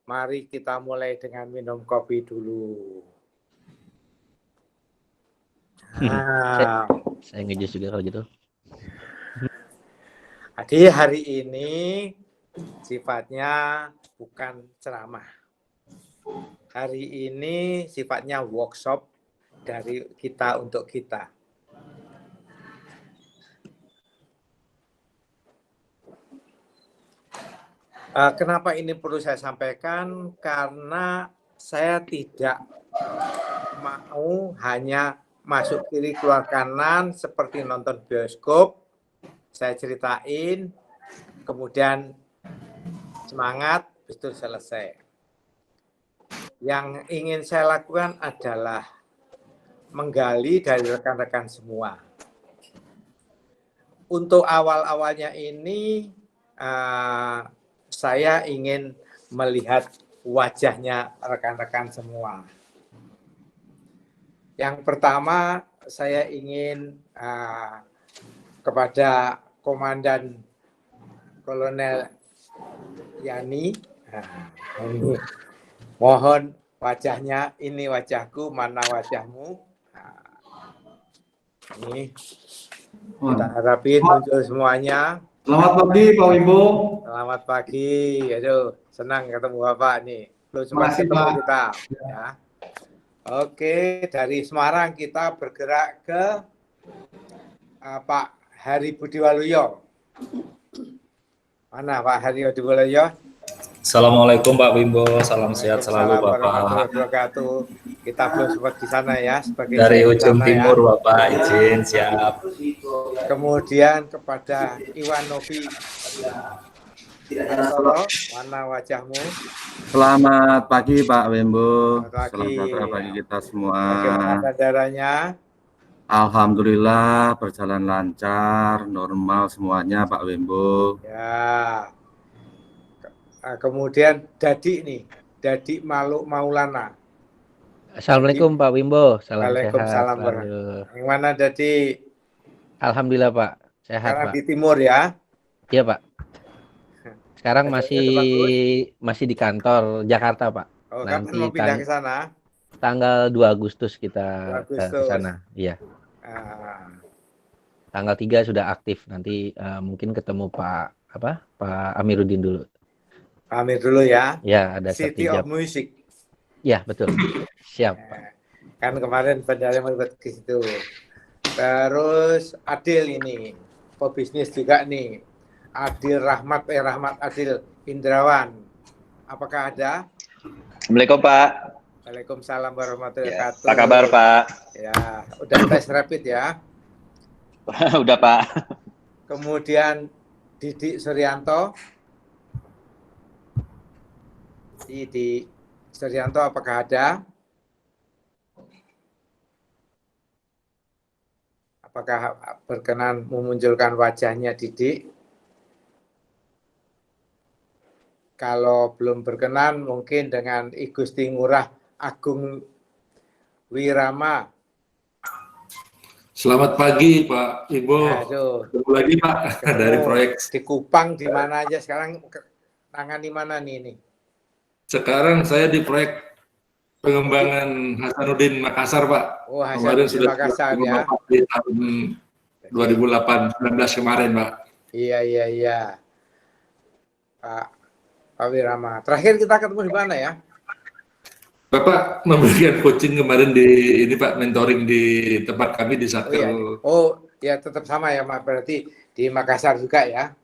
Mari kita mulai dengan minum kopi dulu. Saya ngejus juga kalau gitu. Jadi hari ini sifatnya bukan ceramah. Hari ini sifatnya workshop dari kita untuk kita. Kenapa ini perlu saya sampaikan? Karena saya tidak mau hanya masuk kiri keluar kanan seperti nonton bioskop. Saya ceritain, kemudian semangat, itu selesai. Yang ingin saya lakukan adalah menggali dari rekan-rekan semua. Untuk awal-awalnya ini, saya ingin melihat wajahnya rekan-rekan semua. Yang pertama, saya ingin kepada Komandan Kolonel Yani, mohon wajahnya, ini wajahku, mana wajahmu? Ini kita harapin muncul semuanya. Selamat pagi Pak Wimbo. Selamat pagi, aduh senang ketemu Bapak nih. Belum sempat Makasih, ketemu Pak. kita. Ya. Oke, dari Semarang kita bergerak ke Pak Hari Budiwaluyo. Mana Pak Hari Budiwaluyo? Assalamualaikum Pak Wimbo, salam sehat selalu Bapak. Warahmatullahi wabarakatuh. Kita belum sempat di sana ya, sebagai Dari ujung timur ya. Bapak, izin siap. Kemudian kepada Iwan Novi. Mana wajahmu? Selamat pagi Pak Wimbo. Selamat pagi. Salam sejahtera bagi kita semua. Bagaimana bandaranya? Alhamdulillah berjalan lancar, normal semuanya Pak Wimbo. Ya. Kemudian Dadi nih, Dadi Maulana. Assalamualaikum Pak Wimbo, salam Waalaikumsalam. sehat. Yang mana Dadi? Alhamdulillah Pak, sehat sekarang Pak. Di timur ya? Iya Pak. Sekarang masih di kantor Jakarta Pak. Oh, Nanti kapan mau pindah ke sana? Tanggal 2 Agustus kita ke sana. Iya. Tanggal 3 sudah aktif. Nanti mungkin ketemu Pak Amiruddin dulu. Pak Amir dulu ya. Ya, ada City of Music. Ya, betul. Siap, Pak. Kan kemarin bandara mau ke situ. Terus Adil ini, pebisnis juga nih. Rahmat Adil Indrawan. Apakah ada? Assalamualaikum Pak. Waalaikumsalam warahmatullahi wabarakatuh. Apa kabar Pak? Ya, udah tes rapid ya? Udah Pak. Kemudian Didik Suryanto. Didik Suryanto apakah ada? Apakah berkenan memunculkan wajahnya Didik? Kalau belum berkenan mungkin dengan I Gusti Ngurah Agung Wirama. Selamat pagi Pak Ibu. Ketemu lagi Pak dari proyek. Di Kupang di mana aja sekarang, tangan di mana nih ini? Sekarang saya di proyek pengembangan Hasanuddin Makassar Pak. Oh, Hasanuddin sudah Makassar ya. Di tahun 2019 kemarin Pak. Iya. Pak Wirama. Terakhir kita ketemu di mana ya? Bapak memberikan coaching kemarin di ini Pak, mentoring di tempat kami di Satker. Oh ya tetap sama ya Pak, berarti di Makassar juga ya?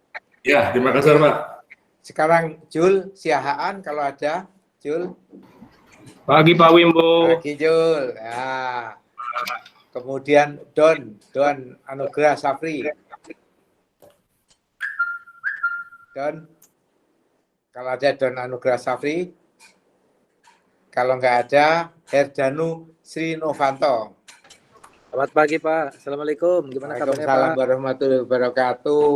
Ya, di Makassar Pak. Sekarang Jul Siahaan kalau ada, Jul. Pagi Pak Wimbo. Pagi Jul. Ya. Kemudian Don Anugrah Safri. Don. Kalau ada Don Anugrah Safri. Kalau nggak ada, Herdanu Sri Novanto. Selamat pagi Pak. Assalamualaikum. Gimana kabarnya Pak? Waalaikumsalam warahmatullahi wabarakatuh.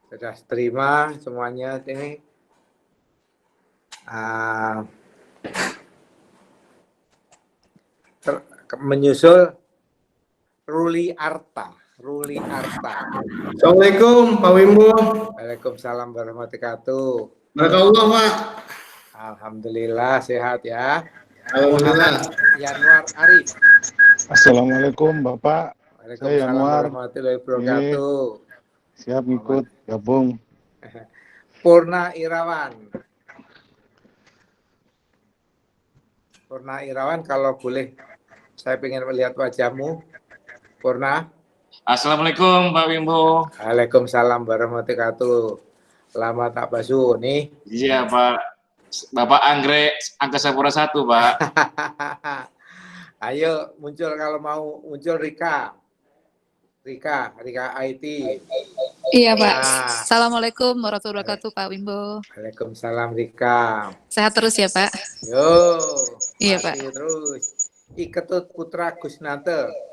Sudah terima semuanya ini. Menyusul Ruli Arta. Ruli Arta. Assalamualaikum Pak Wimbo. Waalaikumsalam warahmatullahi wabarakatuh. Barakallah Pak. Alhamdulillah sehat ya. Alhamdulillah. Yanuar Arif. Assalamualaikum Bapak. Waalaikumsalam Yanuar. warahmatullahi wabarakatuh. Siap ngikut gabung. Purna Irawan. Purna Irawan, kalau boleh saya ingin melihat wajahmu. Purna. Assalamualaikum Pak Wimbo. Waalaikumsalam warahmatullahi wabarakatuh. Lama tak basu nih. Iya Pak. Bapak Anggrek Angkasa Pura 1 Pak. Ayo muncul kalau mau muncul Rika IT. Iya Pak. Nah. Assalamualaikum warahmatullahi wabarakatuh Pak Wimbo. Waalaikumsalam Rika. Sehat terus ya Pak. Yo. Iya Masih Pak. terus. Iketut Putra Gusnante.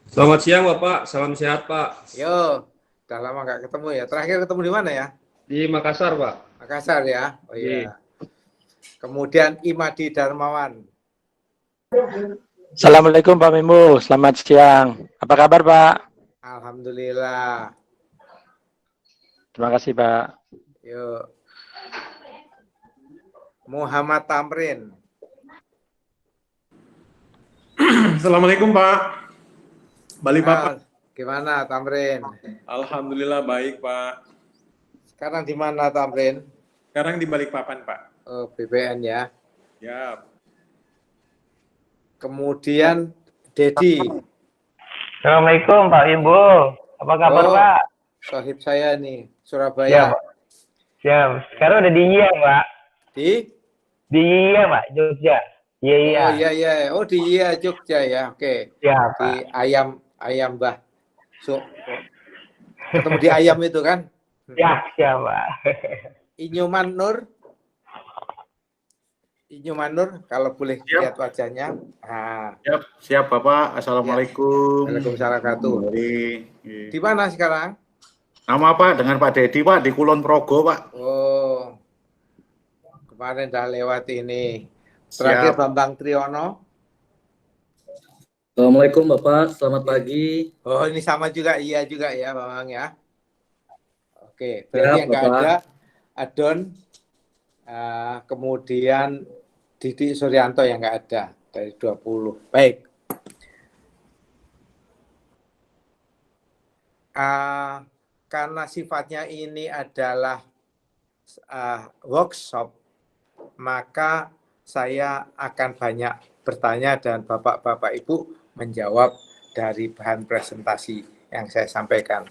Selamat siang Bapak, salam sehat Pak. Yo, udah lama nggak ketemu ya. Terakhir ketemu di mana ya? Di Makassar Pak. Makassar ya. Oh iya. Iya. Kemudian Imadi Darmawan. Assalamualaikum Pak Wimbo, selamat siang. Apa kabar Pak? Alhamdulillah. Terima kasih Pak. Yo. Muhammad Tamrin. Assalamualaikum Pak. Balikpapan. Gimana Tamrin? Alhamdulillah baik Pak. Sekarang di mana Tamrin? Sekarang di Balikpapan Pak. Oh, BPN ya. Ya. Kemudian Dedi. Assalamualaikum Pak Wimbo. Apa kabar Pak? Sahib saya nih, Surabaya. Ya, Pak. Siap. Sekarang udah di Iya Pak. Di Iya Pak, Jogja. Iya. Oh iya. Oh di Iya Jogja ya. Oke. Ya Di Pak. ayam Mbah. So, ketemu di ayam itu kan? Ya, siap Pak. Inyuman Nur. Inyuman Nur, kalau boleh lihat wajahnya. Nah, Siap Bapak. Assalamualaikum. Waalaikumsalam warahmatullahi wabarakatuh. Di mana sekarang? Nama Pak dengan Pak Dedi Pak di Kulon Progo Pak. Oh, kemarin dah lewat ini. Terakhir Siap. Bambang Triyono. Assalamualaikum Bapak, selamat pagi. Oh ini sama juga, iya juga ya Bambang ya. Oke, berarti yang nggak Bapak. ada Adon, kemudian Didi Suryanto yang nggak ada dari 20. Baik. Karena sifatnya ini adalah workshop, maka saya akan banyak bertanya dan Bapak-Bapak Ibu menjawab dari bahan presentasi yang saya sampaikan.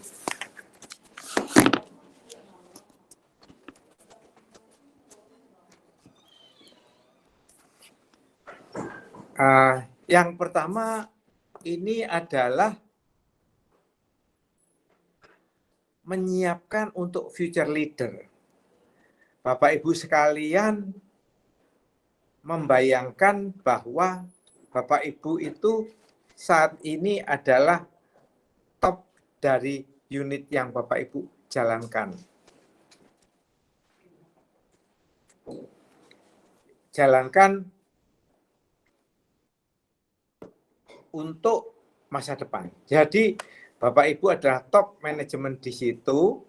Yang pertama ini adalah menyiapkan untuk future leader. Bapak Ibu sekalian membayangkan bahwa Bapak Ibu itu saat ini adalah top dari unit yang Bapak Ibu jalankan. Jalankan untuk masa depan. Jadi Bapak Ibu adalah top manajemen di situ,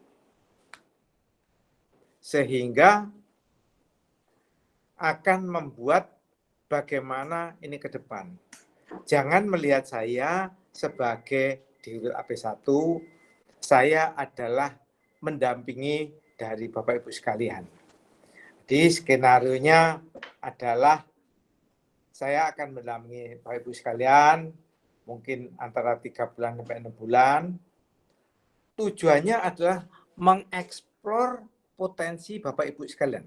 sehingga akan membuat bagaimana ini ke depan. Jangan melihat saya sebagai Dirut AP1, saya adalah mendampingi dari Bapak Ibu sekalian. Jadi skenarionya adalah saya akan mendampingi Bapak Ibu sekalian, mungkin antara 3 bulan sampai 6 bulan. Tujuannya adalah mengeksplor potensi Bapak Ibu sekalian.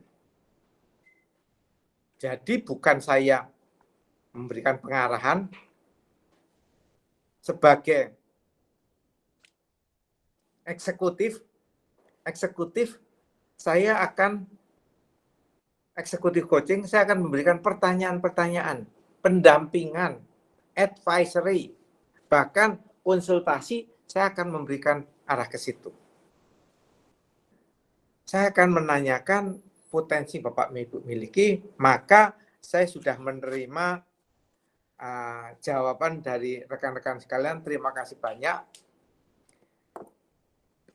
Jadi bukan saya memberikan pengarahan sebagai eksekutif, saya akan eksekutif coaching, saya akan memberikan pertanyaan-pertanyaan, pendampingan, advisory, bahkan konsultasi, saya akan memberikan arah ke situ. Saya akan menanyakan potensi Bapak Ibu miliki, maka saya sudah menerima jawaban dari rekan-rekan sekalian. Terima kasih banyak.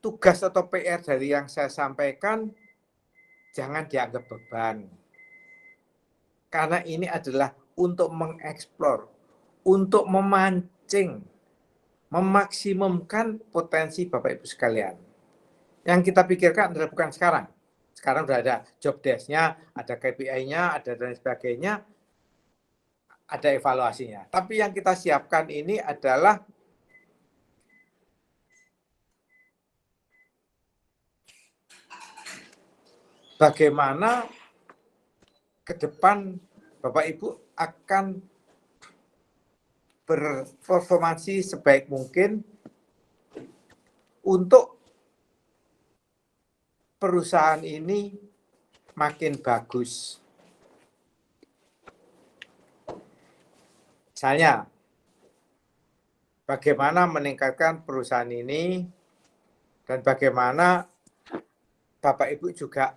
Tugas atau PR dari yang saya sampaikan jangan dianggap beban. Karena ini adalah untuk mengeksplor, untuk memancing, memaksimumkan potensi Bapak Ibu sekalian. Yang kita pikirkan adalah bukan sekarang. Sekarang sudah ada job desk-nya, ada KPI-nya, ada dan sebagainya, ada evaluasinya. Tapi yang kita siapkan ini adalah bagaimana ke depan Bapak Ibu akan berperformansi sebaik mungkin untuk perusahaan ini makin bagus. Misalnya, bagaimana meningkatkan perusahaan ini dan bagaimana Bapak Ibu juga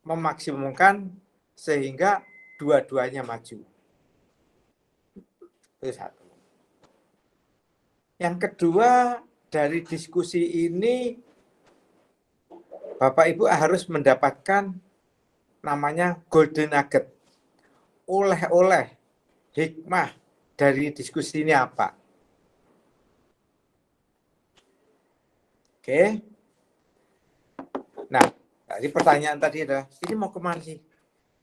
memaksimumkan sehingga dua-duanya maju. Itu satu. Yang kedua, dari diskusi ini Bapak Ibu harus mendapatkan namanya golden nugget. Oleh-oleh hikmah dari diskusi ini apa? Oke. Nah, tadi pertanyaan tadi adalah, ini mau kemana sih?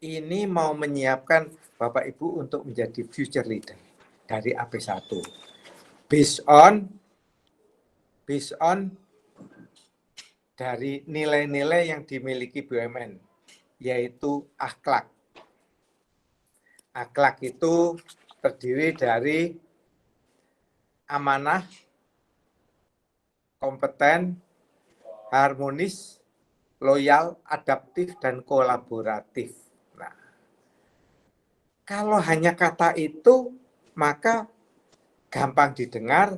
Ini mau menyiapkan Bapak Ibu untuk menjadi future leader dari AP1. Based on dari nilai-nilai yang dimiliki BUMN, yaitu akhlak. Akhlak itu terdiri dari amanah, kompeten, harmonis, loyal, adaptif, dan kolaboratif. Nah, kalau hanya kata itu, maka gampang didengar,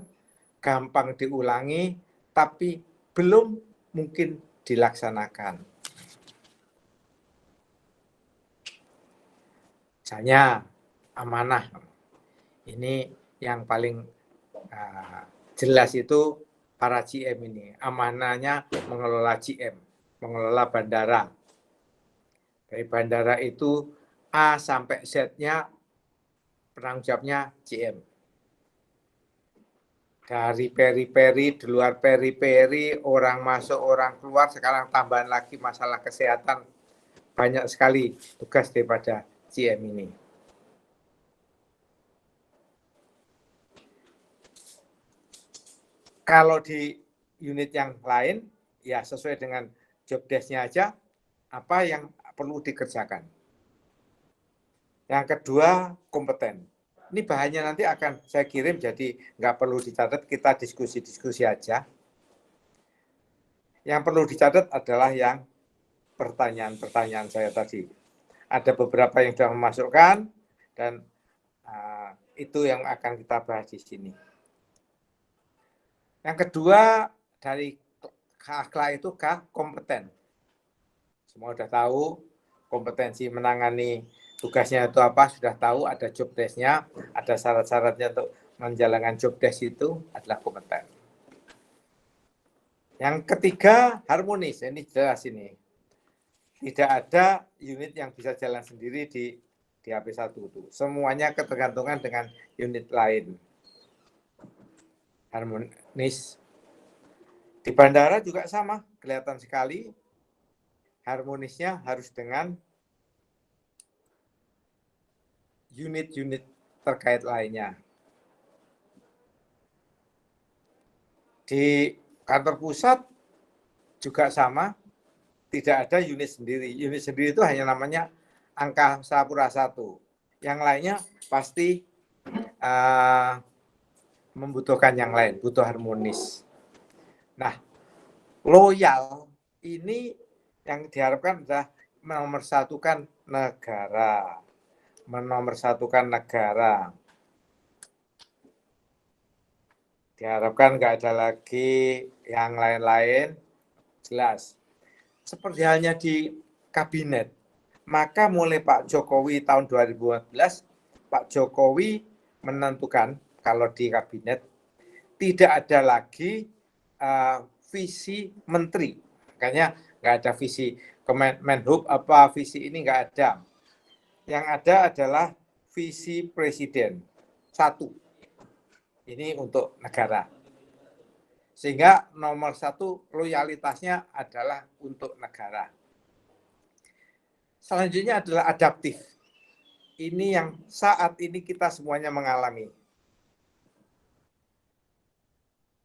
gampang diulangi, tapi belum mungkin dilaksanakan. Misalnya, amanah. Ini yang paling jelas itu para GM ini. Amanahnya mengelola GM, mengelola bandara. Dari bandara itu A sampai Z-nya penanggung jawabnya GM. Dari peri-peri, di luar peri-peri, orang masuk, orang keluar, sekarang tambahan lagi masalah kesehatan. Banyak sekali tugas daripada GM ini. Kalau di unit yang lain, ya sesuai dengan job desk-nya aja, apa yang perlu dikerjakan. Yang kedua, kompeten. Ini bahannya nanti akan saya kirim, jadi nggak perlu dicatat, kita diskusi-diskusi aja. Yang perlu dicatat adalah yang pertanyaan-pertanyaan saya tadi. Ada beberapa yang sudah memasukkan, dan itu yang akan kita bahas di sini. Yang kedua, dari akhlak itu kompeten. Semua sudah tahu kompetensi menangani tugasnya itu apa, sudah tahu, ada job desk-nya, ada syarat-syaratnya untuk menjalankan job desk itu adalah kompeten. Yang ketiga, harmonis. Ini jelas ini. Tidak ada unit yang bisa jalan sendiri di AP1 itu. Semuanya ketergantungan dengan unit lain. Harmonis. Di bandara juga sama, kelihatan sekali. Harmonisnya harus dengan unit-unit terkait lainnya. Di kantor pusat juga sama, tidak ada unit sendiri. Unit sendiri itu hanya namanya Angkasa Pura I. Yang lainnya pasti membutuhkan yang lain, butuh harmonis. Nah, loyal ini yang diharapkan adalah menomorsatukan negara. Menomorsatukan negara. Diharapkan nggak ada lagi yang lain-lain, jelas. Seperti halnya di kabinet, maka mulai Pak Jokowi tahun 2014, Pak Jokowi menentukan kalau di kabinet tidak ada lagi visi menteri. Makanya nggak ada visi Menhub apa visi ini nggak ada. Yang ada adalah visi presiden. Satu. Ini untuk negara. Sehingga nomor satu loyalitasnya adalah untuk negara. Selanjutnya adalah adaptif. Ini yang saat ini kita semuanya mengalami.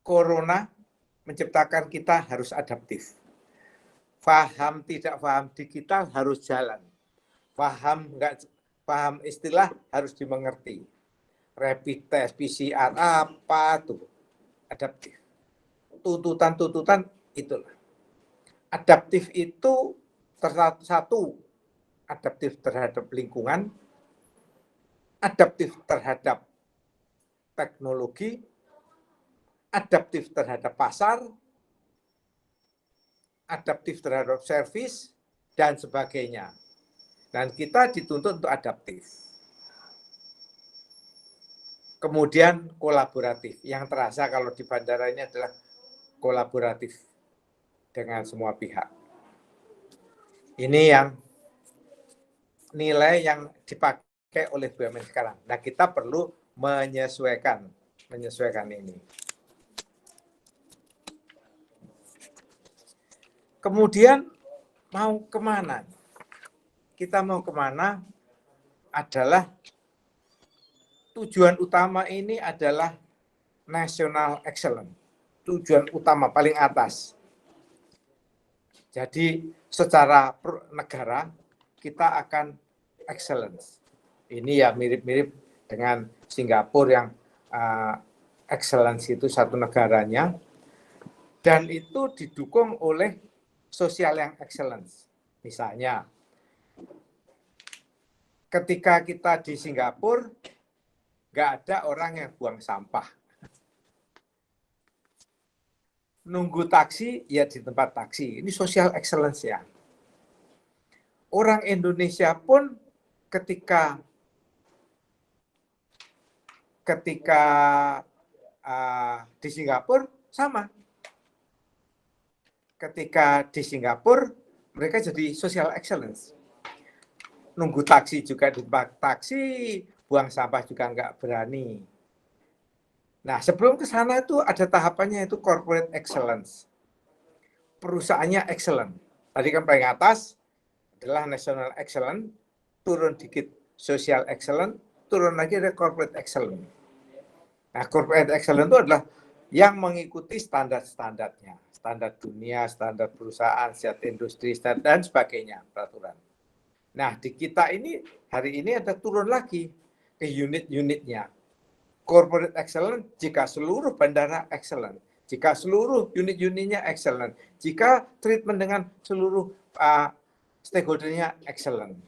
Corona menciptakan kita harus adaptif. Paham tidak paham digital harus jalan. Paham nggak paham istilah harus dimengerti. Rapid test, PCR apa tuh? Adaptif. Tuntutan-tuntutan itulah. Adaptif itu satu, adaptif terhadap lingkungan, adaptif terhadap teknologi, adaptif terhadap pasar, adaptif terhadap servis, dan sebagainya. Dan kita dituntut untuk adaptif. Kemudian kolaboratif. Yang terasa kalau di bandara ini adalah kolaboratif dengan semua pihak. Ini yang nilai yang dipakai oleh BUMN sekarang. Nah, kita perlu menyesuaikan ini. Kemudian mau kemana? Kita mau kemana adalah tujuan utama ini adalah national excellence. Tujuan utama paling atas. Jadi secara negara kita akan excellence. Ini ya mirip-mirip dengan Singapura yang excellence itu satu negaranya. Dan itu didukung oleh sosial yang excellence. Misalnya, ketika kita di Singapura, nggak ada orang yang buang sampah. Nunggu taksi, ya di tempat taksi. Ini social excellence ya. Orang Indonesia pun ketika di Singapura sama. Ketika di Singapura, mereka jadi social excellence. Nunggu taksi juga di tempat taksi, buang sampah juga nggak berani. Nah, sebelum ke sana itu ada tahapannya, itu corporate excellence. Perusahaannya excellent. Tadi kan paling atas adalah national excellence, turun dikit social excellence, turun lagi ada corporate excellence. Nah, corporate excellence itu adalah yang mengikuti standar-standarnya. Standar dunia, standar perusahaan, standar industri, dan sebagainya, peraturan. Nah, di kita ini, hari ini ada turun lagi ke unit-unitnya. Corporate excellence jika seluruh bandara excellent, jika seluruh unit-unitnya excellent, jika treatment dengan seluruh stakeholder-nya excellent.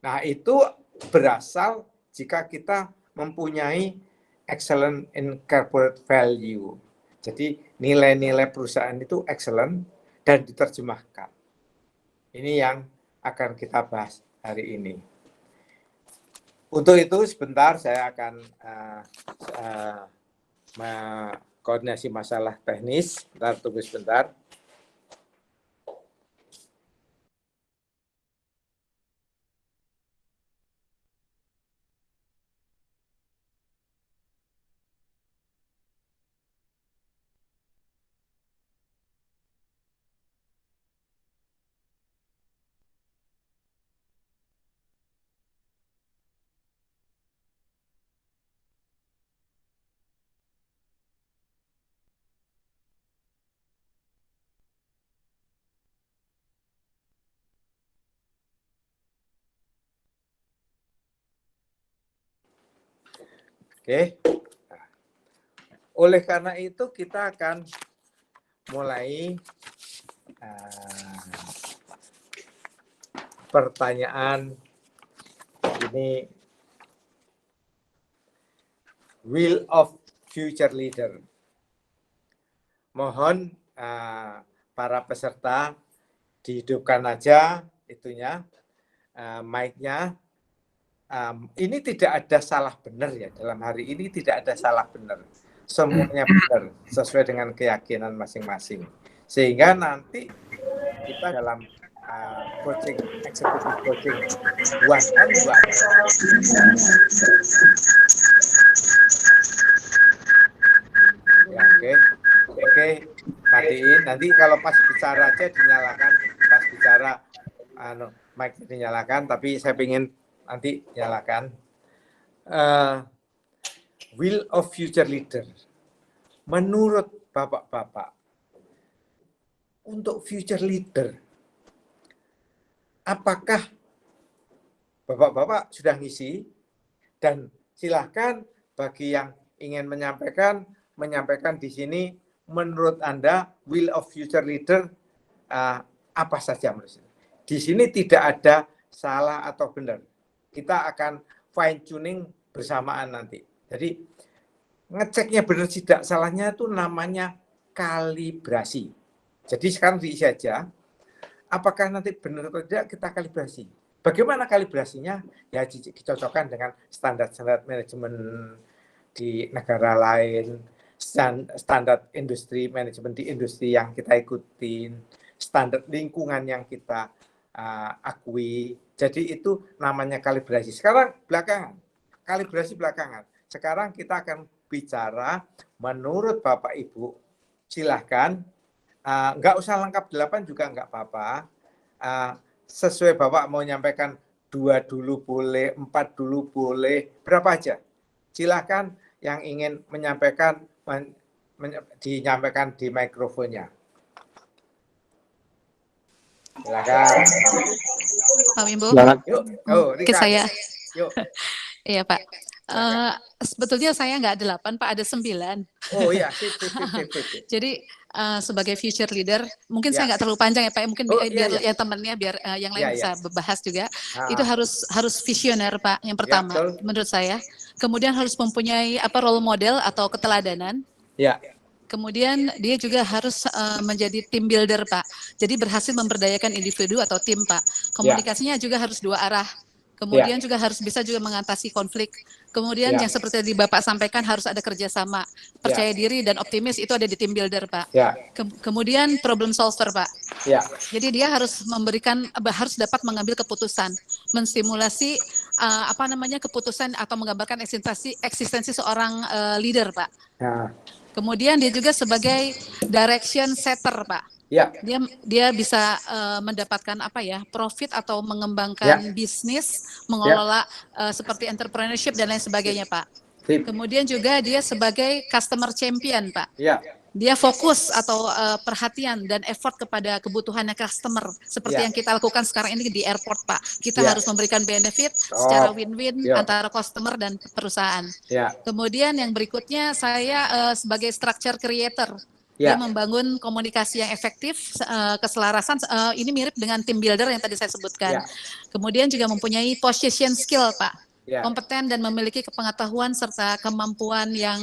Nah, itu berasal jika kita mempunyai excellent in corporate value. Jadi nilai-nilai perusahaan itu excellent dan diterjemahkan. Ini yang akan kita bahas hari ini. Untuk itu sebentar saya akan koordinasi masalah teknis. Bentar, tunggu sebentar. Oke. Oleh karena itu kita akan mulai pertanyaan ini, will of future leader. Mohon para peserta dihidupkan aja itunya, mic-nya, ini tidak ada salah benar ya, dalam hari ini tidak ada salah benar, semuanya benar sesuai dengan keyakinan masing-masing, sehingga nanti kita dalam coaching, eksekutif coaching one on one. Ya, oke, matiin. Nanti kalau pas bicara aja dinyalakan, pas bicara mic dinyalakan, tapi saya ingin nanti nyalakan. Will of future leader. Menurut bapak-bapak, untuk future leader, apakah bapak-bapak sudah ngisi? Dan silahkan bagi yang ingin menyampaikan di sini, menurut Anda will of future leader apa saja menurut Anda? Di sini tidak ada salah atau benar. Kita akan fine tuning bersamaan nanti. Jadi ngeceknya benar tidak salahnya itu namanya kalibrasi. Jadi sekarang diisi aja. Apakah nanti benar atau tidak kita kalibrasi. Bagaimana kalibrasinya? Ya dicocokkan dengan standar-standar manajemen di negara lain, standar industri, manajemen di industri yang kita ikutin, standar lingkungan yang kita akui. Jadi itu namanya kalibrasi. Sekarang belakangan, kalibrasi belakangan. Sekarang kita akan bicara menurut Bapak Ibu, silahkan. Nggak usah lengkap 8 juga nggak apa-apa. Sesuai Bapak mau nyampaikan 2 dulu boleh, 4 dulu boleh, berapa aja. Silahkan yang ingin menyampaikan, dinyampaikan di mikrofonnya. Silakan. Pak Wimbo. Yuk, Rika. Ke saya. Yuk. Iya Pak. Sebetulnya saya nggak 8 Pak, ada 9. Oh iya, sip. Jadi sebagai future leader, mungkin saya nggak terlalu panjang ya Pak, mungkin biar ya temannya, biar yang lain bisa bahas juga. Itu harus visioner Pak, yang pertama menurut saya. Kemudian harus mempunyai role model atau keteladanan. Ya. Kemudian dia juga harus menjadi team builder Pak. Jadi berhasil memberdayakan individu atau tim Pak. Komunikasinya juga harus 2 arah. Kemudian juga harus bisa juga mengatasi konflik. Kemudian yang seperti tadi Bapak sampaikan harus ada kerjasama, percaya diri dan optimis, itu ada di team builder Pak. Kemudian problem solver Pak. Jadi dia harus harus dapat mengambil keputusan, menstimulasi keputusan atau menggambarkan eksistensi seorang leader Pak. Kemudian dia juga sebagai direction setter Pak. Dia bisa mendapatkan profit atau mengembangkan bisnis, mengelola seperti entrepreneurship dan lain sebagainya Pak. Kemudian juga dia sebagai customer champion Pak. Dia fokus atau perhatian dan effort kepada kebutuhannya customer seperti yang kita lakukan sekarang ini di airport Pak. Kita harus memberikan benefit secara win-win antara customer dan perusahaan. Kemudian yang berikutnya saya sebagai structure creator. Dia membangun komunikasi yang efektif, keselarasan, ini mirip dengan team builder yang tadi saya sebutkan. Kemudian juga mempunyai position skill, Pak. Kompeten dan memiliki pengetahuan serta kemampuan yang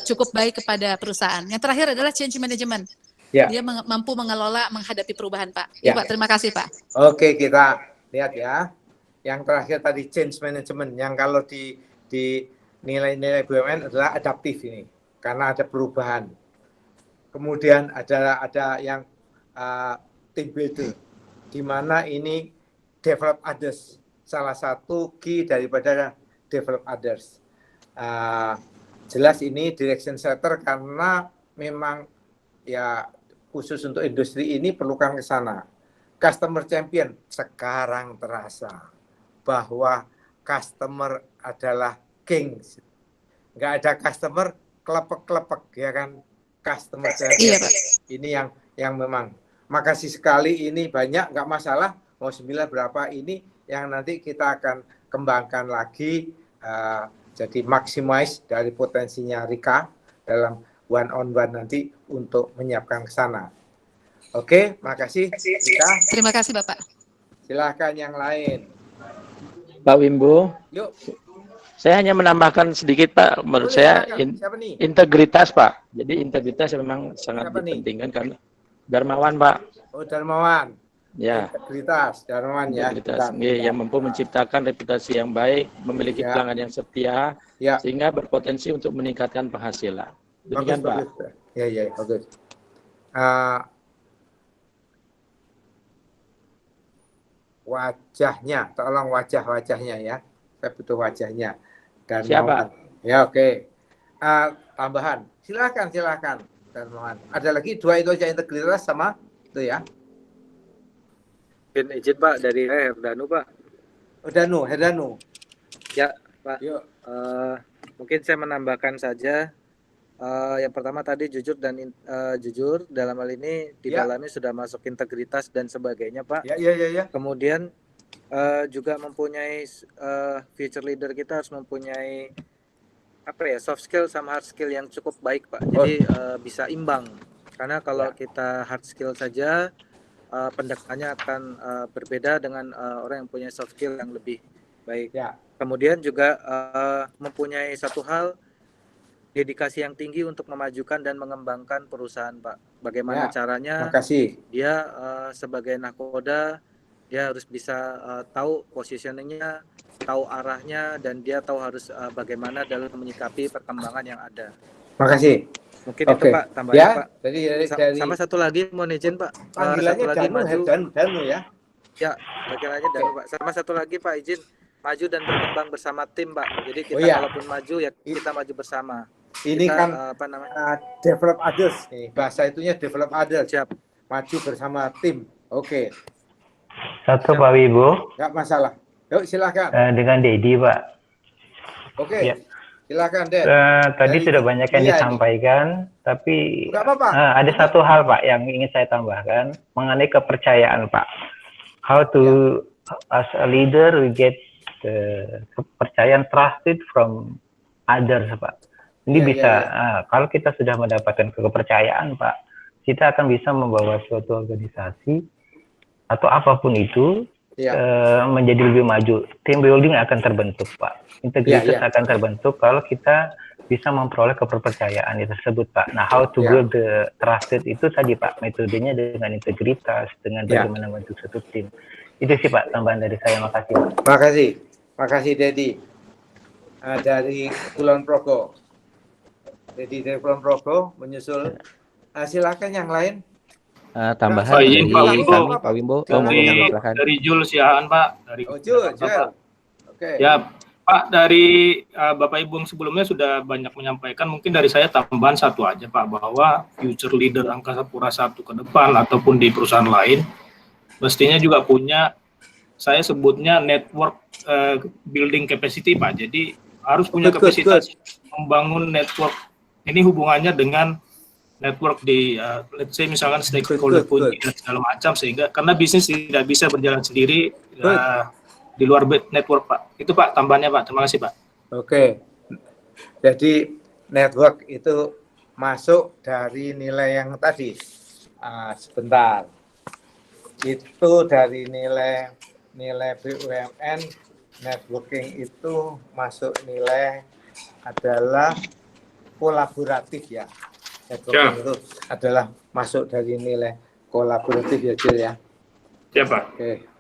cukup baik kepada perusahaan. Yang terakhir adalah change management. Dia mampu mengelola, menghadapi perubahan, Pak. Pak, terima kasih, Pak. Oke, kita lihat ya. Yang terakhir tadi change management, yang kalau di nilai-nilai BUMN adalah adaptif ini, karena ada perubahan. Kemudian ada yang team builder, di mana ini develop others, salah satu key daripada develop others. Jelas ini direction setter karena memang ya khusus untuk industri ini perlukan ke sana. Customer champion sekarang terasa bahwa customer adalah king. Nggak ada customer kelepek-kelepek ya kan. Customer champion. Ini yang memang makasih sekali, ini banyak, nggak masalah mau 9 berapa ini yang nanti kita akan kembangkan lagi, jadi maximize dari potensinya Rika dalam one on one nanti untuk menyiapkan ke sana. Oke, makasih Rika. Terima kasih Bapak. Silahkan yang lain. Pak Wimbo. Yuk. Saya hanya menambahkan sedikit Pak, menurut saya integritas Pak. Jadi integritas memang sangat dipentingkan karena Darmawan Pak. Oh Darmawan. Ya. Integritas, Darmawan ya. Integritas, yang mampu menciptakan reputasi yang baik, memiliki pelanggan yang setia, sehingga berpotensi untuk meningkatkan penghasilan. Demikian Pak. Ya, bagus. Wajahnya, tolong wajahnya ya. Saya butuh wajahnya. Siapa? Ya, oke. Tambahan. Silakan. Darmawan. Ada lagi 2 itu aja, integritas sama itu ya. Izin Pak dari Herdanu Pak. Herdanu. Ya Pak. Yuk. Mungkin saya menambahkan saja. Yang pertama tadi jujur dalam hal ini di dalamnya sudah masuk integritas dan sebagainya Pak. Ya. Kemudian juga mempunyai future leader kita harus mempunyai soft skill sama hard skill yang cukup baik Pak. Jadi bisa imbang. Karena kalau kita hard skill saja pendekatannya akan berbeda dengan orang yang punya soft skill yang lebih baik. Kemudian juga mempunyai satu hal, dedikasi yang tinggi untuk memajukan dan mengembangkan perusahaan Pak. Bagaimana caranya? Dia sebagai nakoda, dia harus bisa tahu positioningnya, tahu arahnya, dan dia tahu harus bagaimana dalam menyikapi perkembangan yang ada. Makasih. Mungkin itu Pak, tambahan ya, Pak. Dari sama satu lagi mohon izin Pak. Panggilannya satu lagi Danu ya. Ya, panggilannya Danu Pak. Sama satu lagi Pak, izin maju dan berkembang bersama tim Pak. Jadi kita walaupun maju ya kita maju bersama. Ini kita, kan develop others. Bahasa itunya develop others. Siap. Maju bersama tim. Oke. Satu Pak Wibo. Enggak masalah. Yuk silakan. Dengan Dedi Pak. Oke. Ya. Silakan Ded. Tadi sudah banyak yang disampaikan, tapi ada satu hal Pak yang ingin saya tambahkan mengenai kepercayaan Pak. How to as a leader we get kepercayaan trusted from others Pak. Ini bisa kalau kita sudah mendapatkan kepercayaan Pak, kita akan bisa membawa suatu organisasi atau apapun itu menjadi lebih maju. Team building akan terbentuk Pak. Integritas akan terbentuk kalau kita bisa memperoleh kepercayaan itu tersebut Pak. Nah, how to build the trusted itu tadi Pak, metodenya dengan integritas, dengan bagaimana membentuk satu tim. Itu sih Pak tambahan dari saya. Makasih Pak. Makasih Dedi. Dari Kulon Progo. Dedi dari Kulon Progo menyusul. Silakan yang lain. Tambahan dari kami Pak Wimbo. Dari Jul Siahaan Pak. Dari Jul. Oke. Ya Pak, dari Bapak Ibu yang sebelumnya sudah banyak menyampaikan, mungkin dari saya tambahan satu aja Pak, bahwa future leader Angkasa Pura I ke depan ataupun di perusahaan lain mestinya juga punya, saya sebutnya network building capacity Pak. Jadi harus punya kapasitas membangun network. Ini hubungannya dengan network di let's say misalkan stakeholder kunci dan segala macam, sehingga karena bisnis tidak bisa berjalan sendiri di luar network Pak. Itu Pak tambahannya Pak. Terima kasih Pak. Oke. Jadi network itu masuk dari nilai yang tadi. Sebentar. Itu dari nilai BUMN, networking itu masuk nilai adalah kolaboratif ya. Networking itu adalah masuk dari nilai kolaboratif ya Jil ya. Ya Pak. Oke.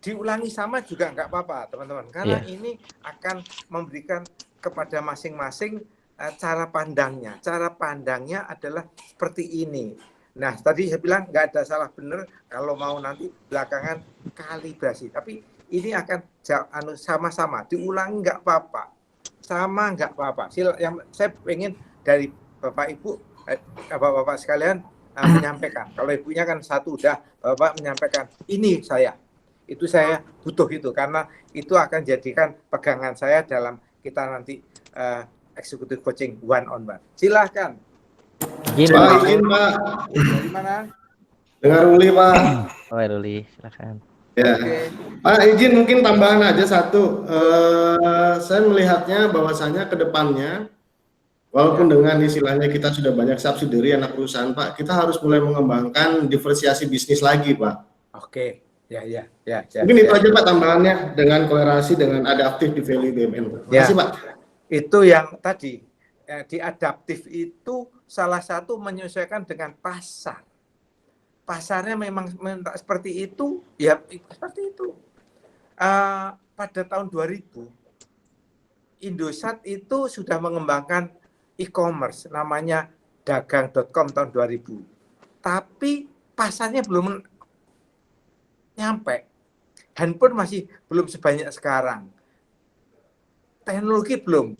Diulangi sama juga nggak apa-apa teman-teman, karena ini akan memberikan kepada masing-masing cara pandangnya. Cara pandangnya adalah seperti ini. Nah tadi saya bilang nggak ada salah benar, kalau mau nanti belakangan kalibrasi. Tapi ini akan sama-sama diulangi nggak apa-apa, sama nggak apa-apa. Yang saya pengen dari Bapak Ibu, Bapak-bapak sekalian menyampaikan. Kalau ibunya kan satu udah, Bapak menyampaikan ini itu saya butuh itu, karena itu akan jadikan pegangan saya dalam kita nanti executive coaching one on one. Silahkan. Izin Pak. Dari mana? Dengar Ruli Pak. Oh Ruli, silakan. Ya. Pak izin mungkin tambahan aja satu. Saya melihatnya bahwasanya ke depannya, walaupun dengan istilahnya kita sudah banyak subsidiary anak perusahaan Pak, kita harus mulai mengembangkan diversiasi bisnis lagi Pak. Oke. Ya. Mungkin itu aja Pak tambahannya, dengan kolerasi dengan adaptif di value BUMN. Terima kasih Pak. Itu yang tadi di adaptif itu salah satu menyesuaikan dengan pasar. pasarnya memang minta seperti itu, ya seperti itu. Pada tahun 2000, Indosat itu sudah mengembangkan e-commerce, namanya dagang.com tahun 2000. Tapi pasarnya belum nyampe. Handphone masih belum sebanyak sekarang. Teknologi belum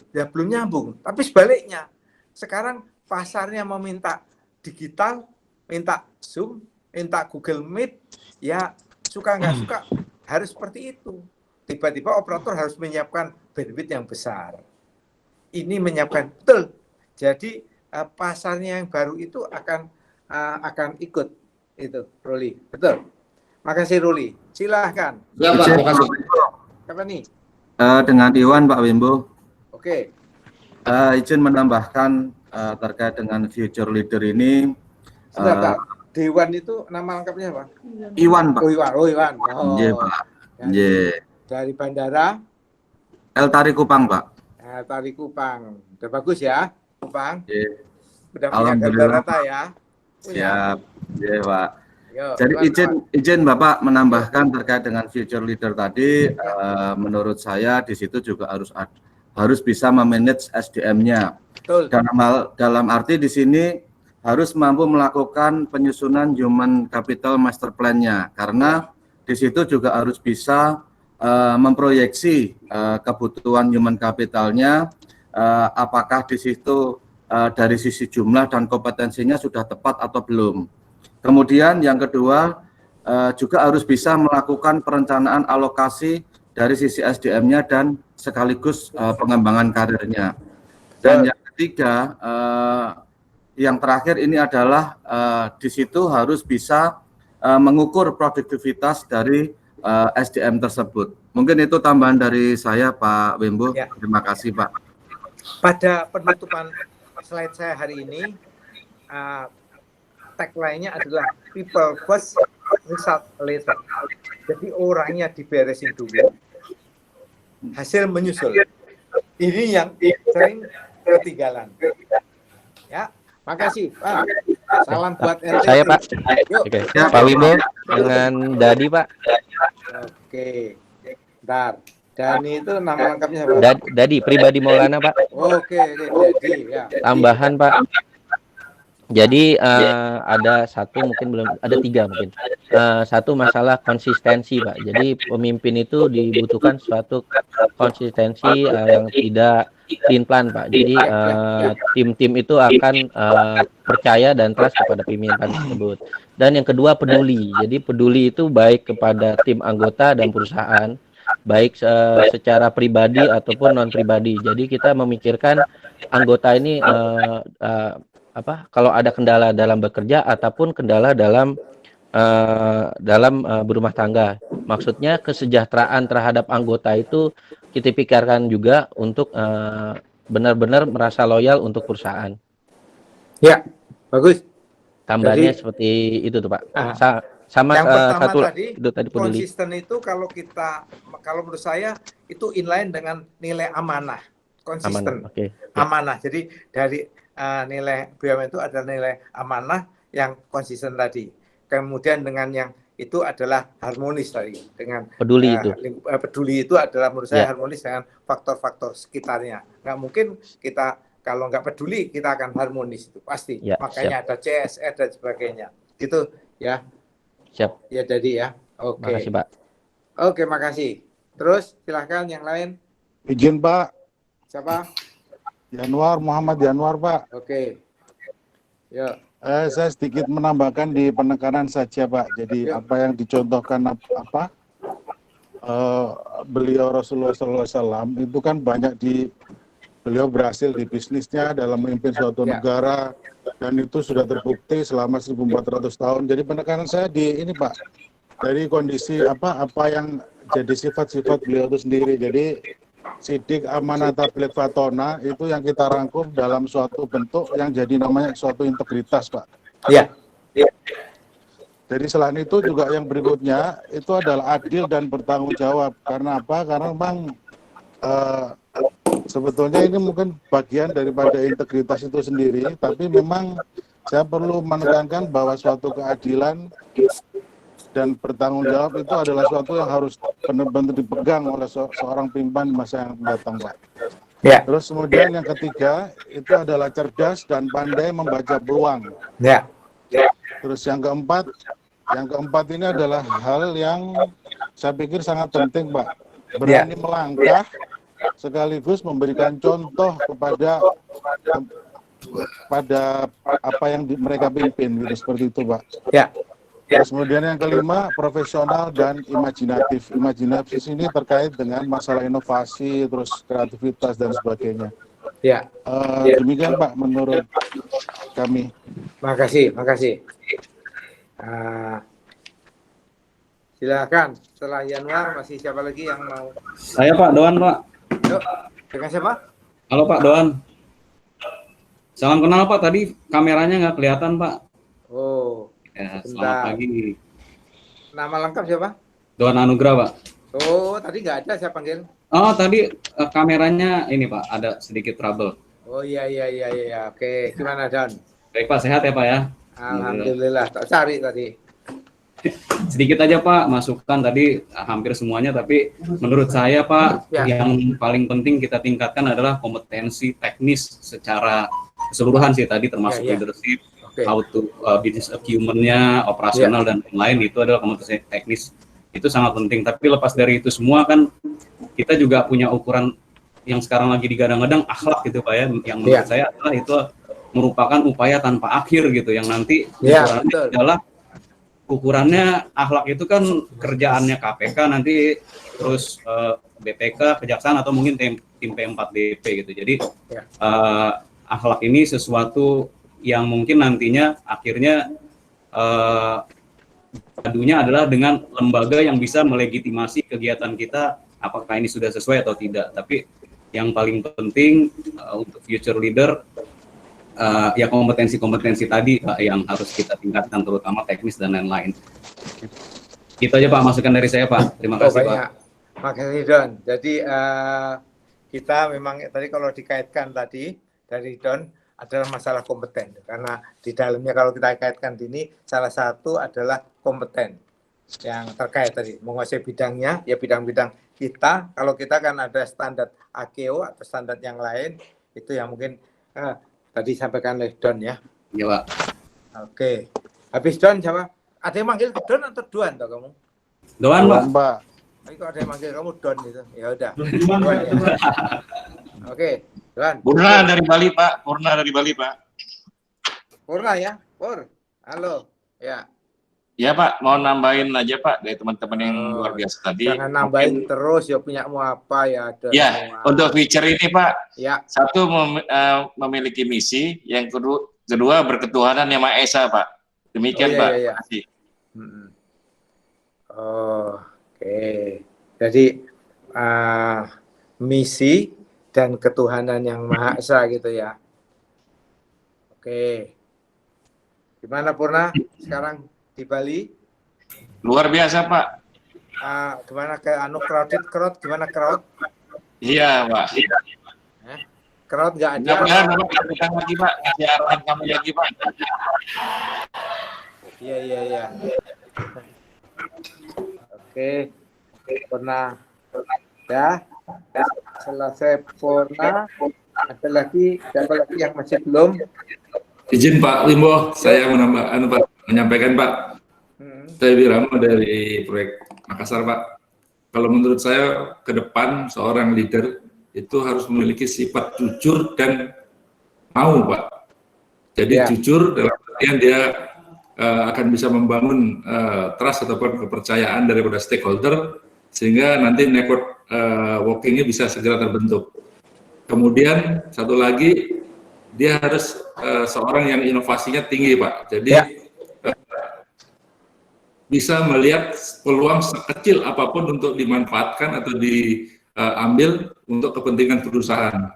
nyambung. Tapi sebaliknya, sekarang pasarnya mau minta digital, minta Zoom, minta Google Meet, ya suka nggak suka harus seperti itu. Tiba-tiba operator harus menyiapkan bandwidth yang besar. Ini menyiapkan betul. Jadi pasarnya yang baru itu akan ikut itu, Ruli. Betul. Makasih Ruli. Silahkan. Ya, Pak. Makasih. Apa nih? Dengan Iwan, Pak Wimbo. Oke. Izin menambahkan terkait dengan future leader ini. Sebentar, Dewan itu nama lengkapnya apa? Iwan, Pak. Oh, Iwan. Oh, Iwan. Oh. Iya, Pak. Iya. Dari bandara El Tari Kupang, Pak. Tari Kupang. Udah bagus ya, Kupang? Iya. Udah punya gambar data ya? Siap. Iya, Pak. Yo, jadi izin Bapak menambahkan terkait dengan future leader tadi, menurut saya di situ juga harus bisa memanage SDM-nya. Dalam arti di sini harus mampu melakukan penyusunan human capital master plan-nya, karena di situ juga harus bisa memproyeksi kebutuhan human capitalnya, apakah di situ dari sisi jumlah dan kompetensinya sudah tepat atau belum. Kemudian yang kedua juga harus bisa melakukan perencanaan alokasi dari sisi SDM-nya dan sekaligus pengembangan karirnya. Dan yang ketiga, yang terakhir ini adalah di situ harus bisa mengukur produktivitas dari SDM tersebut. Mungkin itu tambahan dari saya, Pak Wimbo. Ya. Terima kasih, Pak. Pada penutupan slide saya hari ini, tagline-nya adalah people first, result later. Jadi orangnya diberesin dulu, hasil menyusul. Ini yang sering ketinggalan. Ya, makasih Pak. Salam buat NTT. Saya Pak. Oke. Ya, Pak Wimbo dengan Dadi Pak. Oke. Bentar. Dani itu nama lengkapnya apa? Dadi, pribadi Maulana Pak. Oke, Dadi ya. Tambahan Pak. Jadi ada satu, mungkin belum, ada tiga mungkin. Satu masalah konsistensi Pak. Jadi pemimpin itu dibutuhkan suatu konsistensi yang tidak plan Pak. Jadi tim-tim itu akan percaya dan trust kepada pimpinan tersebut. Dan yang kedua peduli. Jadi peduli itu baik kepada tim anggota dan perusahaan, baik secara pribadi ataupun non pribadi. Jadi kita memikirkan anggota ini kalau ada kendala dalam bekerja ataupun kendala dalam berumah tangga. Maksudnya kesejahteraan terhadap anggota itu kita pikirkan juga untuk benar-benar merasa loyal untuk perusahaan. Ya, bagus. Tambahnya seperti itu tuh Pak. Sama yang pertama satu tadi konsisten itu kalau menurut saya itu inline dengan nilai amanah. Konsisten. Amanah. Jadi dari nilai BUMN itu ada nilai amanah yang konsisten tadi. Kemudian dengan yang itu adalah harmonis tadi dengan peduli itu. Peduli itu adalah menurut saya harmonis dengan faktor-faktor sekitarnya. Nggak mungkin kita kalau nggak peduli kita akan harmonis itu pasti. Makanya ada CSR dan sebagainya. Gitu ya. Siap. Ya jadi ya. Oke. Makasih Pak. Oke, makasih. Terus silahkan yang lain. Izin Pak. Siapa? Muhammad Januar Pak. Oke. Ya. Saya sedikit menambahkan di penekanan saja Pak. Jadi apa yang dicontohkan beliau Rasulullah SAW itu kan banyak beliau berhasil di bisnisnya dalam memimpin suatu negara dan itu sudah terbukti selama 1400 tahun. Jadi penekanan saya di ini Pak, dari kondisi apa yang jadi sifat-sifat beliau itu sendiri. Jadi sidik amanah tabligh fatona itu yang kita rangkum dalam suatu bentuk yang jadi namanya suatu integritas Pak. Iya. Jadi selain itu juga yang berikutnya itu adalah adil dan bertanggung jawab. Karena apa? Karena memang sebetulnya ini mungkin bagian daripada integritas itu sendiri, tapi memang saya perlu menekankan bahwa suatu keadilan dan bertanggung jawab itu adalah suatu yang harus benar-benar dipegang oleh seorang pimpinan masa yang datang, Pak. Ya. Terus kemudian yang ketiga itu adalah cerdas dan pandai membaca peluang. Ya. Terus yang keempat ini adalah hal yang saya pikir sangat penting, Pak. Berani melangkah sekaligus memberikan contoh kepada apa yang mereka pimpin, gitu, seperti itu, Pak. Ya. Terus kemudian yang kelima, profesional dan imajinatif. Imajinatif ini terkait dengan masalah inovasi, terus kreativitas dan sebagainya. Ya. Demikian, Pak, menurut kami. Makasih. Silakan. Setelah Yanuar masih siapa lagi yang mau? Saya Pak Doan, Pak. Yuk, dengan siapa? Halo Pak Doan. Salam kenal Pak, tadi kameranya nggak kelihatan Pak. Oh. Ya, Bentar. selamat pagi. Nama lengkap siapa? Doan Anugrah Pak. Oh, tadi nggak ada saya panggil. Oh tadi kameranya ini Pak, ada sedikit trouble. Oh iya. Oke, gimana Don? Baik Pak, sehat ya Pak ya? Alhamdulillah, tak cari tadi. Sedikit aja Pak, masukan tadi hampir semuanya, tapi menurut saya Pak, yang paling penting kita tingkatkan adalah kompetensi teknis secara keseluruhan sih tadi, termasuk leadership, how to business acumen-nya, operasional dan lain-lain, itu adalah kompetensi teknis. Itu sangat penting, tapi lepas dari itu semua kan kita juga punya ukuran yang sekarang lagi digadang-gadang, akhlak gitu Pak ya, yang menurut saya adalah itu merupakan upaya tanpa akhir gitu, yang nanti ukurannya adalah ukurannya akhlak itu kan kerjaannya KPK nanti, terus BPK, Kejaksaan, atau mungkin tim P4DP gitu. Jadi akhlak ini sesuatu yang mungkin nantinya akhirnya padunya adalah dengan lembaga yang bisa melegitimasi kegiatan kita, apakah ini sudah sesuai atau tidak. Tapi yang paling penting untuk future leader, ya kompetensi-kompetensi tadi Pak yang harus kita tingkatkan, terutama teknis dan lain-lain. Itu aja Pak masukan dari saya Pak. Terima kasih Pak. Makasih Don. Jadi kita memang tadi kalau dikaitkan tadi dari Don adalah masalah kompeten, karena di dalamnya kalau kita kaitkan ini salah satu adalah kompeten yang terkait tadi menguasai bidangnya, ya bidang-bidang kita. Kalau kita kan ada standar AKO atau standar yang lain, itu yang mungkin tadi sampaikan oleh Don ya. Iya Pak. Oke. Habis Don siapa? Ada yang manggil Don atau Duan toh kamu? Doan Pak. Kok ada yang manggil kamu Don itu? Ya udah. Duan, ya. Oke, Duan. Purna dari Bali Pak. Purna dari Bali Pak. Purna ya, Pur. Halo. Ya. Ya Pak, mau nambahin aja Pak dari teman-teman yang luar biasa tadi. Jangan nambahin terus ya, punyamu apa ya. Ya, untuk feature ini Pak, ya. Satu memiliki misi, yang kedua berketuhanan yang Maha Esa Pak. Demikian Pak. Terima kasih. Oke. Jadi misi dan ketuhanan yang Maha Esa gitu ya. Oke. Gimana Purna sekarang di Bali? Luar biasa Pak. Gimana ke crowd gimana crowd? Iya Pak. Crowd nggak ada. Mudah-mudahan Bapak kita lagi Pak, kasih arahan kami lagi Pak. Iya. Oke. Purna ya. Selesai Purna. Ada lagi, siapa lagi yang masih belum? Izin Pak Limbo, saya menyampaikan Pak. Saya Wirama dari proyek Makassar Pak. Kalau menurut saya ke depan seorang leader itu harus memiliki sifat jujur dan mau Pak. Jadi jujur dalam artian dia akan bisa membangun trust ataupun kepercayaan daripada stakeholder sehingga nanti network working-nya bisa segera terbentuk. Kemudian satu lagi, dia harus seorang yang inovasinya tinggi Pak. Jadi bisa melihat peluang sekecil apapun untuk dimanfaatkan atau diambil untuk kepentingan perusahaan.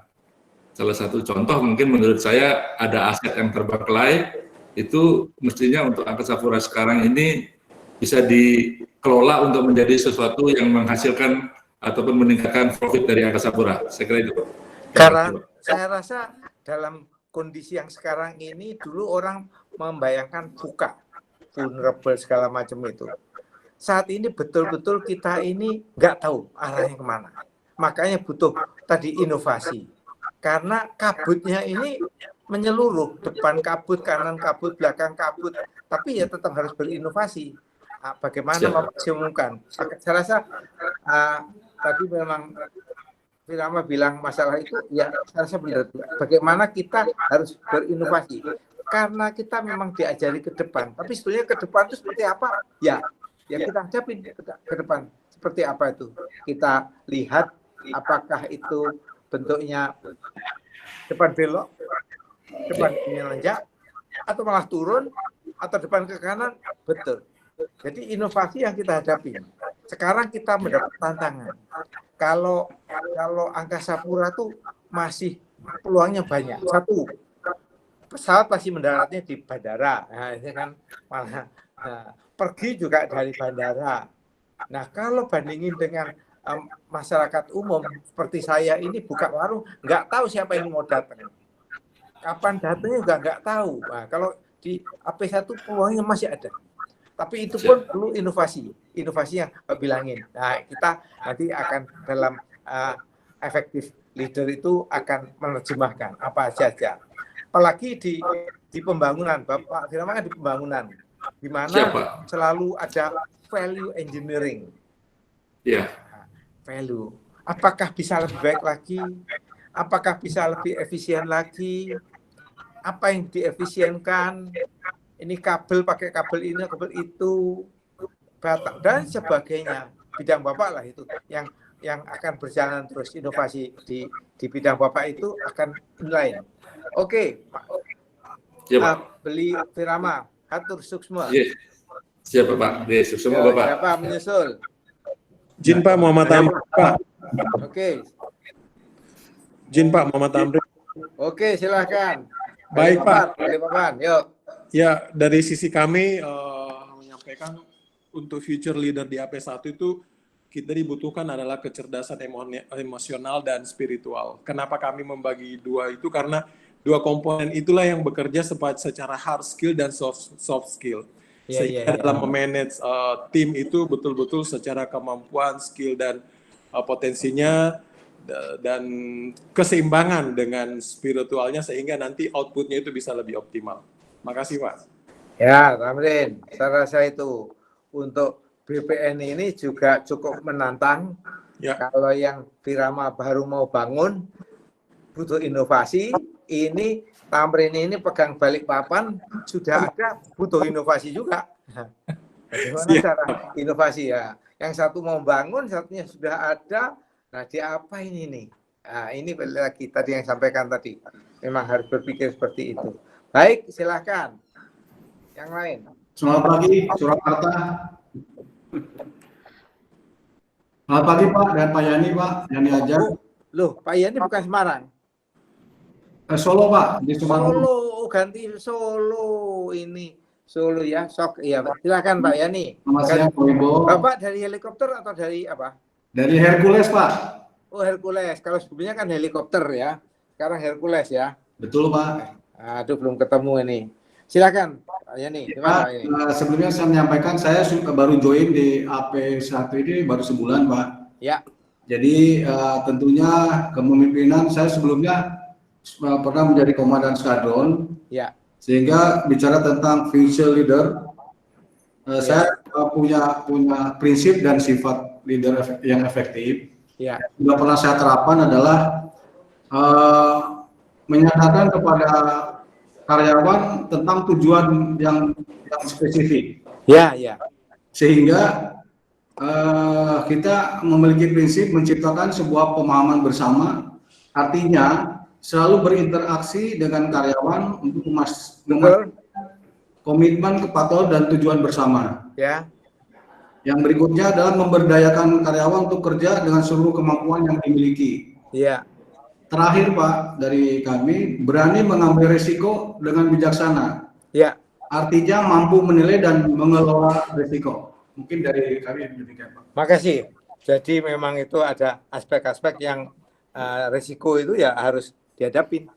Salah satu contoh mungkin menurut saya ada aset yang terbengkalai, itu mestinya untuk Angkasa Pura sekarang ini bisa dikelola untuk menjadi sesuatu yang menghasilkan ataupun meningkatkan profit dari Angkasa Pura. Saya kira itu. Karena saya rasa dalam kondisi yang sekarang ini, dulu orang membayangkan buka, vulnerable segala macam itu. Saat ini betul-betul kita ini nggak tahu arahnya kemana. Makanya butuh tadi inovasi. Karena kabutnya ini menyeluruh, depan kabut, kanan kabut, belakang kabut. Tapi ya tetap harus berinovasi. Bagaimana memaksimumkan. Saya rasa tadi memang Firama bilang masalah itu, ya saya rasa benar. Bagaimana kita harus berinovasi. Karena kita memang diajari ke depan. Tapi sebetulnya ke depan itu seperti apa? Ya kita hadapin ke depan. Seperti apa itu? Kita lihat apakah itu bentuknya depan belok, depan menanjak, atau malah turun, atau depan ke kanan. Betul. Jadi inovasi yang kita hadapi. Sekarang kita mendapat tantangan. Kalau Angkasa Pura tuh masih peluangnya banyak. Satu, pesawat pasti mendaratnya di bandara. Nah, ini kan malah pergi juga dari bandara. Nah, kalau bandingin dengan masyarakat umum seperti saya ini buka warung, nggak tahu siapa yang mau datang. Kapan datangnya juga nggak tahu. Nah, kalau di AP1 peluangnya masih ada. Tapi itu pun perlu inovasi yang bilangin. Nah, kita nanti akan dalam efektif leader itu akan menerjemahkan apa saja. Apalagi di pembangunan, Bapak Firman kan di pembangunan, di mana selalu ada value engineering. Iya. Value. Apakah bisa lebih baik lagi? Apakah bisa lebih efisien lagi? Apa yang diefisienkan? Ini kabel pakai kabel ini, kabel itu, batak dan sebagainya. Bidang Bapak lah itu yang akan berjalan terus. Inovasi di bidang Bapak itu akan inline. Oke, Pak. Beli Firama, hatur suksma. Siapa Pak? Suksma Bapak. Siapa menyusul? Jin Pak, Muhammad Amri Pak. Oke. Jin Pak, Muhammad Amri. Oke, silakan. Baik Pak. Bapak, yuk. Ya, dari sisi kami menyampaikan untuk future leader di AP1 itu kita dibutuhkan adalah kecerdasan emosional dan spiritual. Kenapa kami membagi dua itu? Karena dua komponen itulah yang bekerja secara hard skill dan soft skill. Sehingga dalam memanage tim itu betul-betul secara kemampuan, skill dan potensinya dan keseimbangan dengan spiritualnya sehingga nanti outputnya itu bisa lebih optimal. Makasih Pak. Ya, Tamrin, saya rasa itu untuk BPN ini juga cukup menantang. Ya. Kalau yang Firama baru mau bangun, butuh inovasi. Ini Tamrin ini pegang Balikpapan sudah ada, butuh inovasi juga. Bagaimana cara inovasi ya? Yang satu mau bangun, satunya sudah ada. Nah, diapain ini? Nah, ini lagi tadi yang sampaikan tadi. Memang harus berpikir seperti itu. Baik, silakan. Yang lain. Selamat pagi, Surakarta. Selamat pagi Pak dan Pak Yani Pak, Yani aja. Loh, Pak Yani bukan Semarang. Solo Pak, di Semarang. Solo, ganti Solo ini. Solo ya, sok. Iya, silakan Pak Yani. Selamat siang Pak Ibu. Bapak dari helikopter atau dari apa? Dari Hercules Pak. Oh, Hercules. Kalau sebelumnya kan helikopter ya. Sekarang Hercules ya. Betul Pak. Aduh, belum ketemu ini. Silakan, Pak Yani. Sebelumnya saya menyampaikan saya baru join di AP1 ini baru sebulan, Pak. Ya. Jadi tentunya kepemimpinan saya sebelumnya pernah menjadi komandan skadron. Ya. Sehingga bicara tentang future leader, saya punya prinsip dan sifat leader yang efektif. Ya. Yang pernah saya terapkan adalah menyatakan kepada karyawan tentang tujuan yang spesifik. Ya, ya. Sehingga kita memiliki prinsip menciptakan sebuah pemahaman bersama, artinya selalu berinteraksi dengan karyawan untuk memastikan komitmen, kepatuhan dan tujuan bersama. Ya. Yang berikutnya adalah memberdayakan karyawan untuk kerja dengan seluruh kemampuan yang dimiliki. Ya. Terakhir Pak, dari kami berani mengambil risiko dengan bijaksana. Ya. Artinya mampu menilai dan mengelola risiko. Mungkin dari kami demikian Pak. Makasih. Jadi memang itu ada aspek-aspek yang risiko itu ya harus dihadapin.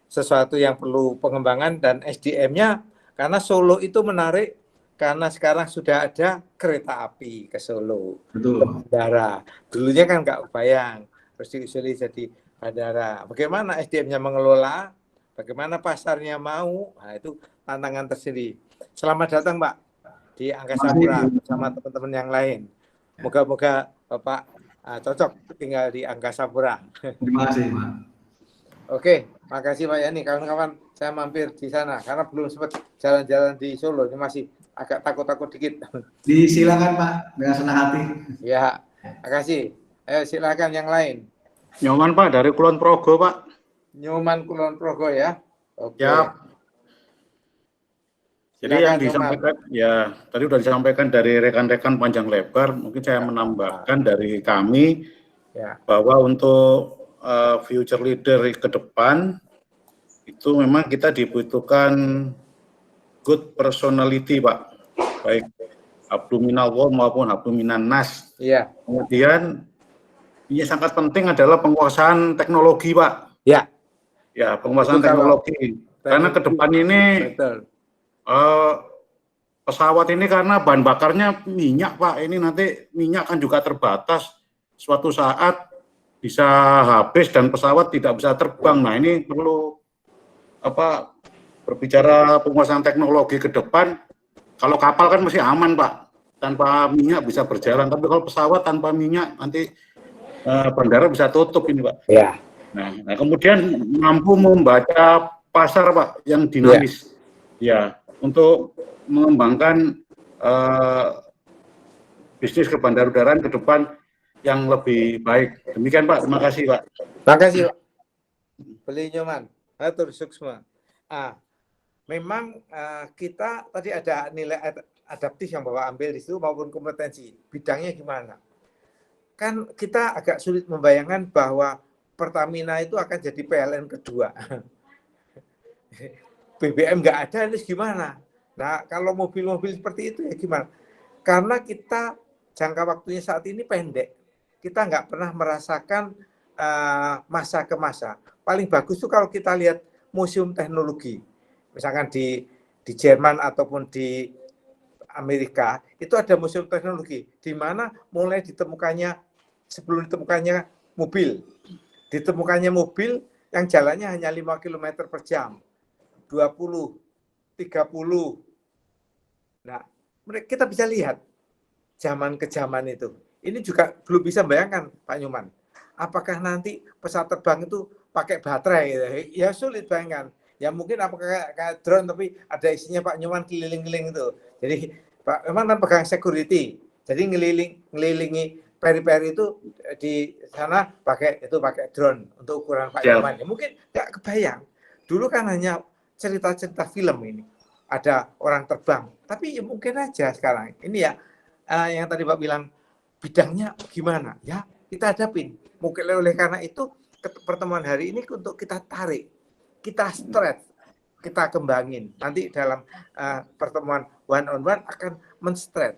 sesuatu yang perlu pengembangan dan SDM-nya, karena Solo itu menarik karena sekarang sudah ada kereta api ke Solo, Betul. ke bandara. Dulunya kan nggak kebayang, terus diusuli jadi bandara. Bagaimana SDM-nya mengelola, bagaimana pasarnya mau, nah itu tantangan tersendiri. Selamat datang Pak di Angkasa Pura bersama teman-teman yang lain. Moga-moga Bapak cocok tinggal di Angkasa Pura. Terima kasih, Pak. Oke, makasih Pak Yani. Kawan-kawan, saya mampir di sana karena belum sempat jalan-jalan di Solo. Ini masih agak takut-takut dikit. Disilakan Pak, dengan senang hati. Ya, makasih. Ayo silakan yang lain. Nyoman Pak dari Kulon Progo Pak. Nyoman Kulon Progo ya. Oke. Ya. Jadi Silakan, yang disampaikan ya tadi sudah disampaikan dari rekan-rekan panjang lebar. Mungkin saya menambahkan dari kami bahwa untuk future leader ke depan itu memang kita dibutuhkan good personality Pak, baik abdominal wall maupun abdominal nas. Iya. Kemudian ini sangat penting adalah penguasaan teknologi Pak. Ya. Ya, penguasaan teknologi. Karena ke depan ini pesawat ini karena bahan bakarnya minyak Pak, ini nanti minyak kan juga terbatas, suatu saat bisa habis dan pesawat tidak bisa terbang. Nah ini perlu berbicara penguasaan teknologi ke depan. Kalau kapal kan masih aman Pak, tanpa minyak bisa berjalan, tapi kalau pesawat tanpa minyak nanti bandara bisa tutup ini Pak. Ya. Nah kemudian mampu membaca pasar Pak yang dinamis. Ya. Untuk mengembangkan bisnis ke bandar udaraan ke depan yang lebih baik. Demikian Pak, terima kasih Pak. Terima kasih Pak. Beli Nyoman, atur suksma. Memang kita tadi ada nilai adaptif yang Bapak ambil di situ maupun kompetensi. Bidangnya gimana? Kan kita agak sulit membayangkan bahwa Pertamina itu akan jadi PLN kedua. BBM nggak ada, ini gimana? Nah, kalau mobil-mobil seperti itu ya gimana? Karena kita jangka waktunya saat ini pendek. Kita nggak pernah merasakan masa ke masa. Paling bagus tuh kalau kita lihat museum teknologi. Misalkan di Jerman ataupun di Amerika, itu ada museum teknologi. Di mana mulai ditemukannya, sebelum ditemukannya mobil. Ditemukannya mobil yang jalannya hanya 5 km per jam. 20, 30. Nah, kita bisa lihat zaman ke zaman itu. Ini juga belum bisa bayangkan, Pak Nyoman. Apakah nanti pesawat terbang itu pakai baterai? Gitu. Ya sulit bayangkan. Ya mungkin apakah kayak drone tapi ada isinya Pak Nyoman keliling-keliling itu. Jadi Pak Nyoman kan pegang security. Jadi ngelilingi peri-peri itu di sana pakai drone untuk ukuran Pak Nyoman. Ya mungkin nggak kebayang. Dulu kan hanya cerita-cerita film ini. Ada orang terbang. Tapi ya mungkin aja sekarang. Ini ya yang tadi Pak bilang, bidangnya gimana? Ya kita hadapin. Mungkin oleh karena itu pertemuan hari ini untuk kita tarik. Kita stretch. Kita kembangin. Nanti dalam pertemuan one on one akan men-stretch.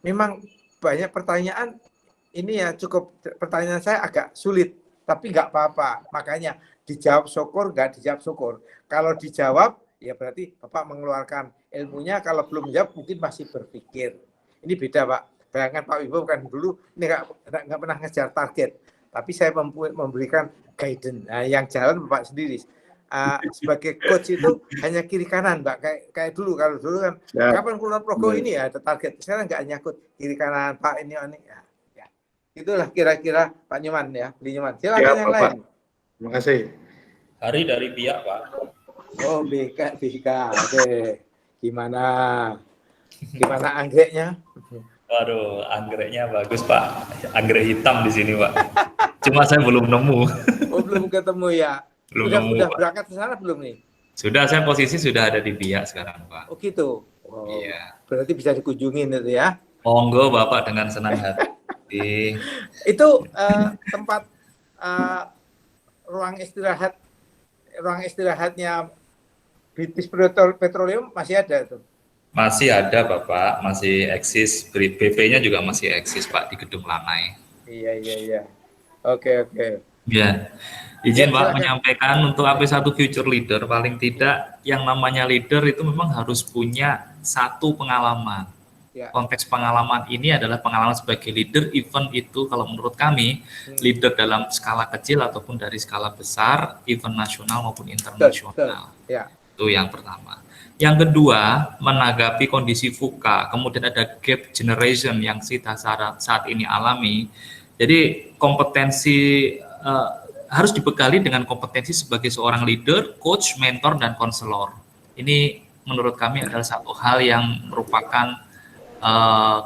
Memang banyak pertanyaan. Ini ya cukup, pertanyaan saya agak sulit. Tapi nggak apa-apa. Makanya dijawab syukur, nggak dijawab syukur. Kalau dijawab, ya berarti Bapak mengeluarkan ilmunya. Kalau belum menjawab, mungkin masih berpikir. Ini beda Pak. Bayangkan Pak Wibo kan dulu ini nggak pernah ngejar target. Tapi saya memberikan guidance. Nah, yang jalan Bapak sendiri. Sebagai coach itu hanya kiri kanan Mbak. Kayak dulu. Kalau dulu kan, kapan Kulon Progo ini ya ada target. Sekarang nggak nyakut kiri kanan Pak ini. Ya. Itulah kira-kira Pak Nyoman ya. Beli Nyoman. Silakan yang lain. Terima kasih. Hari dari Biak Pak. Oh, BK. Oke. Gimana anggreknya? Waduh, anggreknya bagus Pak. Anggrek hitam di sini Pak. Cuma saya belum nemu. Oh, belum ketemu ya. Udah berangkat ke sana belum nih? Sudah, saya posisi sudah ada di Biak sekarang Pak. Oh gitu. Oh, iya. Berarti bisa dikunjungin itu ya? Monggo Bapak dengan senang hati. Itu tempat ruang istirahatnya British Petroleum masih ada tuh? Masih ada Bapak, masih eksis. BP-nya juga masih eksis Pak di Gedung Lanai. Iya. Oke. Ya, izin Ya, Pak silakan. menyampaikan untuk AP1 Future Leader, paling tidak yang namanya leader itu memang harus punya satu pengalaman. Ya. Konteks pengalaman ini adalah pengalaman sebagai leader, event itu kalau menurut kami, leader dalam skala kecil ataupun dari skala besar, event nasional maupun internasional. Ya. Itu yang pertama. Yang kedua, menanggapi kondisi VUCA, kemudian ada gap generation yang kita saat ini alami. Jadi kompetensi harus dibekali dengan kompetensi sebagai seorang leader, coach, mentor, dan konselor. Ini menurut kami adalah satu hal yang merupakan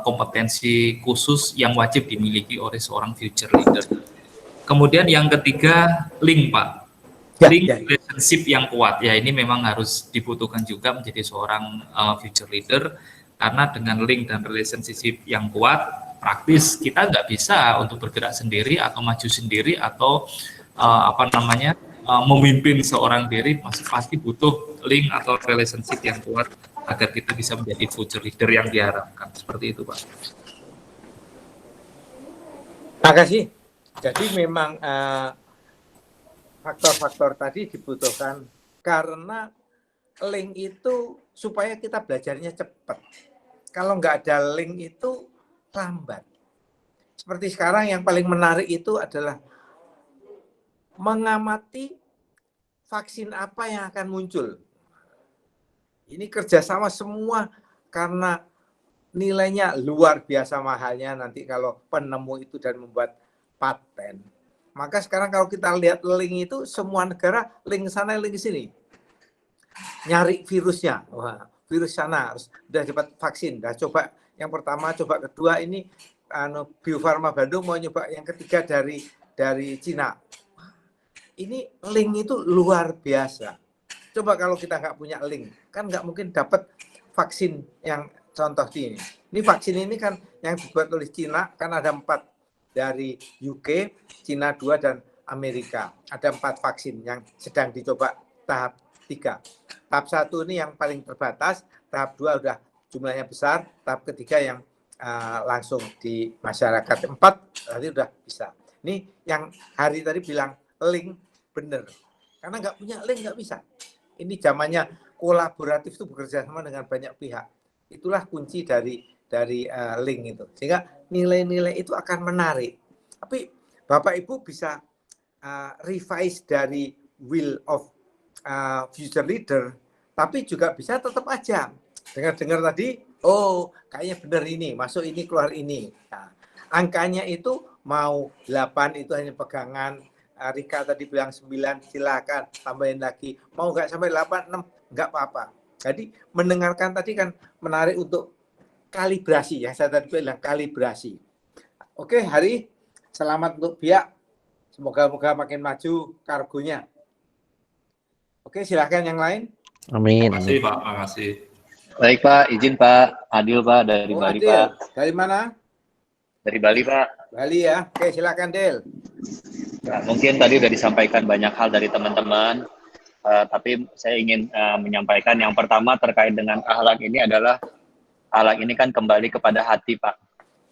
kompetensi khusus yang wajib dimiliki oleh seorang future leader. Kemudian yang ketiga, link Pak. Link relationship yang kuat. Ya, ini memang harus dibutuhkan juga menjadi seorang future leader, karena dengan link dan relationship yang kuat, praktis kita nggak bisa untuk bergerak sendiri atau maju sendiri atau memimpin seorang diri, pasti butuh link atau relationship yang kuat agar kita bisa menjadi future leader yang diharapkan. Seperti itu, Pak. Terima kasih. Jadi memang faktor-faktor tadi dibutuhkan karena link itu supaya kita belajarnya cepat. Kalau nggak ada link itu lambat. Seperti sekarang yang paling menarik itu adalah mengamati vaksin apa yang akan muncul. Ini kerjasama semua karena nilainya luar biasa mahalnya nanti kalau penemu itu dan membuat paten. Maka sekarang kalau kita lihat link itu semua negara link sana link sini. Nyari virusnya. Wah, virus sana harus udah dapat vaksin. Udah coba yang pertama, coba kedua ini Bio Farma Bandung mau nyoba yang ketiga dari Cina. Ini link itu luar biasa. Coba kalau kita nggak punya link, kan nggak mungkin dapat vaksin yang contoh ini. Ini vaksin ini kan yang dibuat oleh Cina, kan ada 4 dari UK, Cina 2, dan Amerika. Ada 4 vaksin yang sedang dicoba tahap 3. Tahap 1 ini yang paling terbatas, tahap 2 udah jumlahnya besar, tahap ketiga yang langsung di masyarakat 4 berarti udah bisa. Ini yang hari tadi bilang link bener, karena nggak punya link nggak bisa. Ini zamannya kolaboratif itu bekerja sama dengan banyak pihak. Itulah kunci dari link itu. Sehingga nilai-nilai itu akan menarik. Tapi Bapak Ibu bisa revise dari will of future leader, tapi juga bisa tetap aja dengar-dengar tadi, oh kayaknya benar ini, masuk ini, keluar ini. Nah, angkanya itu mau 8 itu hanya pegangan. Rika tadi bilang 9, silakan tambahin lagi. Mau nggak sampai 8, 6, nggak apa-apa. Jadi mendengarkan tadi kan menarik untuk kalibrasi. Yang saya tadi bilang kalibrasi. Oke, Hari, selamat untuk Biak. Semoga-moga makin maju kargonya. Oke, silakan yang lain. Amin. Terima kasih, Pak. Terima kasih. Baik, Pak. Izin, Pak. Adil, Pak. Dari Bali, Adil. Pak. Dari mana? Dari Bali, Pak. Bali ya. Oke, silakan, Del. Nah, mungkin tadi sudah disampaikan banyak hal dari teman-teman, tapi saya ingin menyampaikan yang pertama terkait dengan akhlak ini adalah akhlak ini kan kembali kepada hati, Pak.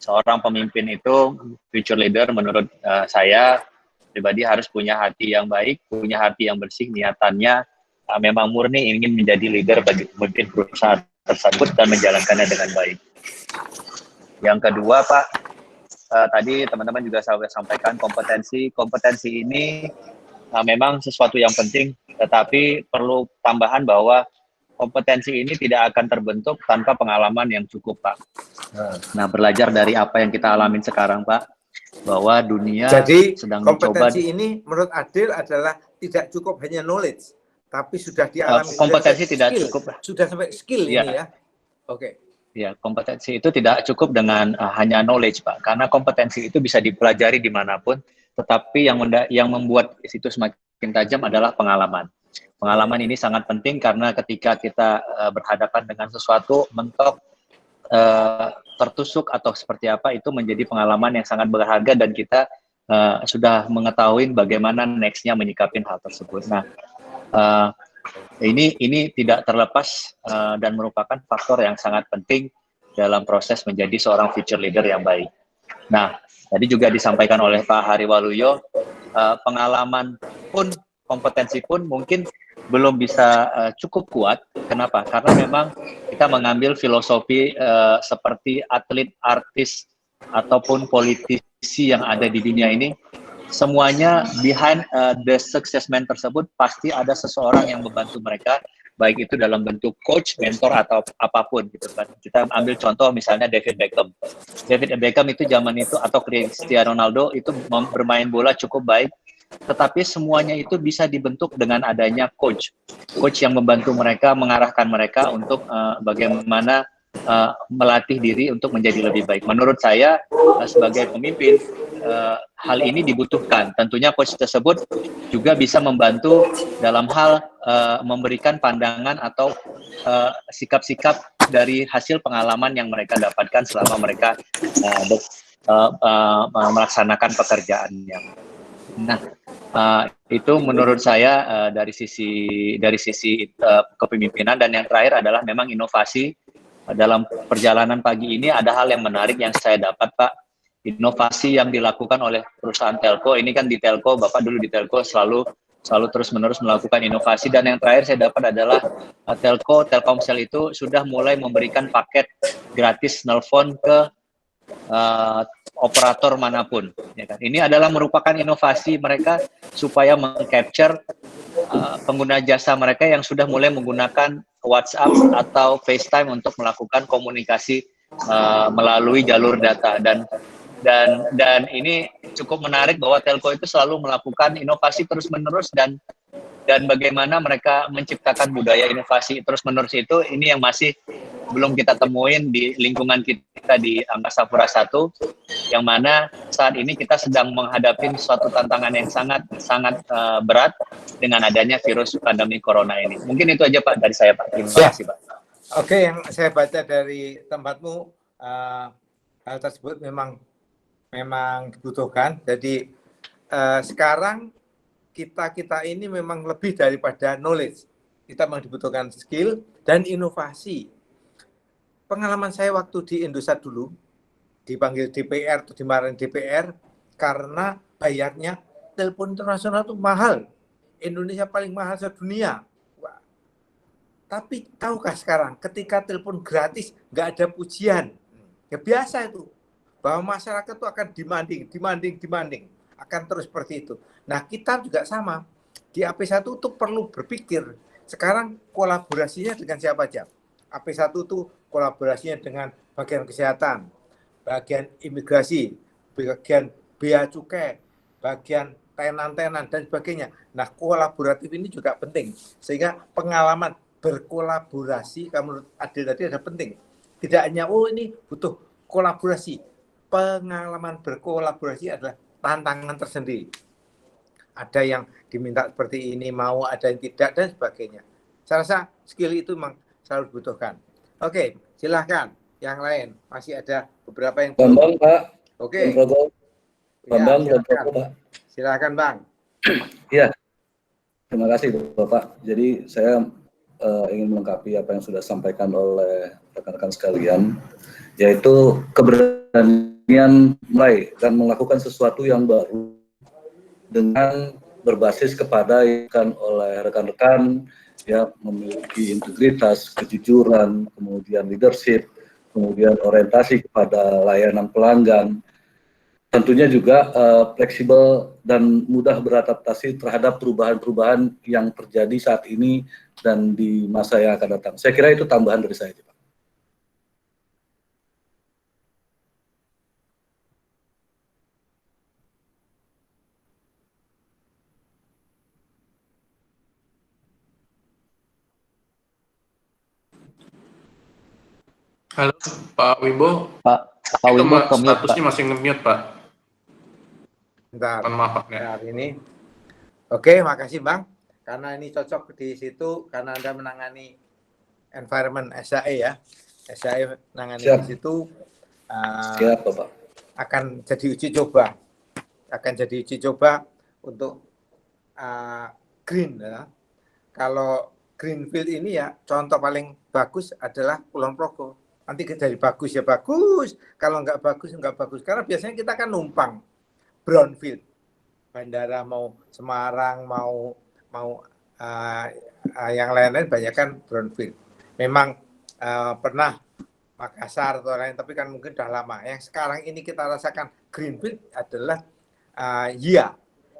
Seorang pemimpin itu, future leader menurut saya pribadi harus punya hati yang baik, punya hati yang bersih, niatannya memang murni ingin menjadi leader bagi pemimpin perusahaan tersebut dan menjalankannya dengan baik. Yang kedua, Pak, tadi teman-teman juga saya sampaikan kompetensi ini memang sesuatu yang penting, tetapi perlu tambahan bahwa kompetensi ini tidak akan terbentuk tanpa pengalaman yang cukup, Pak. Nah, belajar dari apa yang kita alamin sekarang, Pak, bahwa dunia sedang mencoba. Kompetensi ini menurut Adil adalah tidak cukup hanya knowledge, tapi sudah dialami. Kompetensi tidak skill. cukup. Sudah sampai skill ini ya. Oke. Ya, kompetensi itu tidak cukup dengan hanya knowledge, Pak. Karena kompetensi itu bisa dipelajari dimanapun, tetapi yang membuat itu semakin tajam adalah pengalaman. Pengalaman ini sangat penting karena ketika kita berhadapan dengan sesuatu, mentok, tertusuk atau seperti apa, itu menjadi pengalaman yang sangat berharga dan kita sudah mengetahui bagaimana next-nya menyikapi hal tersebut. Nah, ini tidak terlepas dan merupakan faktor yang sangat penting dalam proses menjadi seorang future leader yang baik. Nah, tadi juga disampaikan oleh Pak Hari Waluyo pengalaman pun, kompetensi pun mungkin belum bisa cukup kuat. Kenapa? Karena memang kita mengambil filosofi seperti atlet, artis, ataupun politisi yang ada di dunia ini, semuanya behind the success man tersebut pasti ada seseorang yang membantu mereka, baik itu dalam bentuk coach, mentor, atau apapun gitu kan. Kita ambil contoh misalnya David Beckham. David Beckham itu zaman itu, atau Cristiano Ronaldo itu bermain bola cukup baik, tetapi semuanya itu bisa dibentuk dengan adanya coach yang membantu mereka, mengarahkan mereka untuk bagaimana melatih diri untuk menjadi lebih baik. Menurut saya sebagai pemimpin, hal ini dibutuhkan. Tentunya coach tersebut juga bisa membantu dalam hal memberikan pandangan atau sikap-sikap dari hasil pengalaman yang mereka dapatkan selama mereka melaksanakan pekerjaannya. Nah, itu menurut saya dari sisi kepemimpinan. Dan yang terakhir adalah memang inovasi. Dalam perjalanan pagi ini ada hal yang menarik yang saya dapat, Pak. Inovasi yang dilakukan oleh perusahaan telco, ini kan di telco, Bapak dulu di telco selalu terus-menerus melakukan inovasi. Dan yang terakhir saya dapat adalah Telkomsel itu sudah mulai memberikan paket gratis nelpon ke operator manapun, ya kan? Ini adalah merupakan inovasi mereka supaya meng-capture pengguna jasa mereka yang sudah mulai menggunakan WhatsApp atau FaceTime untuk melakukan komunikasi melalui jalur data. Dan ini cukup menarik bahwa telco itu selalu melakukan inovasi terus-menerus, dan bagaimana mereka menciptakan budaya inovasi terus-menerus itu, ini yang masih belum kita temuin di lingkungan kita di Angkasa Pura I, yang mana saat ini kita sedang menghadapi suatu tantangan yang sangat berat dengan adanya virus pandemi corona ini. Mungkin itu aja Pak dari saya, Pak. Terima kasih, Pak. Oke, yang saya baca dari tempatmu, hal tersebut memang dibutuhkan. Jadi sekarang kita ini memang lebih daripada knowledge. Kita memang dibutuhkan skill dan inovasi. Pengalaman saya waktu di Indosat dulu, dipanggil DPR atau dimarahin DPR karena bayarnya telepon internasional itu mahal. Indonesia paling mahal sedunia. Wah. Tapi tahukah sekarang ketika telepon gratis nggak ada pujian, ya biasa itu, bahwa masyarakat itu akan demanding, akan terus seperti itu. Nah, kita juga sama. Di AP1 itu perlu berpikir, sekarang kolaborasinya dengan siapa aja? AP1 itu kolaborasinya dengan bagian kesehatan, bagian imigrasi, bagian bea cukai, bagian tenan-tenan, dan sebagainya. Nah, kolaboratif ini juga penting. Sehingga pengalaman berkolaborasi, kamu Adil tadi ada penting. Tidak hanya, ini butuh kolaborasi. Pengalaman berkolaborasi adalah tantangan tersendiri. Ada yang diminta seperti ini, mau, ada yang tidak, dan sebagainya. Saya rasa skill itu memang selalu dibutuhkan. Oke, silahkan. Yang lain, masih ada beberapa yang... Bambang, Pak. Oke. Bambang, ya, Pak. Silakan, Bang. Iya, terima kasih, Bapak. Jadi saya ingin melengkapi apa yang sudah disampaikan oleh rekan-rekan sekalian, yaitu keberanian mulai dan melakukan sesuatu yang baru dengan berbasis kepada yang oleh rekan-rekan, ya, memiliki integritas, kejujuran, kemudian leadership, kemudian orientasi kepada layanan pelanggan, tentunya juga fleksibel dan mudah beradaptasi terhadap perubahan-perubahan yang terjadi saat ini dan di masa yang akan datang. Saya kira itu tambahan dari saya, Pak. Halo, Pak Wimbo. Pak Wimbo, statusnya masih nge-mute, Pak. Bentar. Maaf, Pak. Ya. Ini. Oke, makasih Bang. Karena ini cocok di situ, karena Anda menangani environment SAE ya. SAE menangani di situ. Siap, Bapak. Akan jadi uji coba. Untuk green ya. Kalau greenfield ini ya, contoh paling bagus adalah Kulon Progo. Nanti jadi bagus ya bagus, kalau nggak bagus. Karena biasanya kita kan numpang brownfield. bandara, mau Semarang, mau yang lain-lain banyak kan brownfield. Memang pernah Makassar atau lain, tapi kan mungkin udah lama. Yang sekarang ini kita rasakan greenfield adalah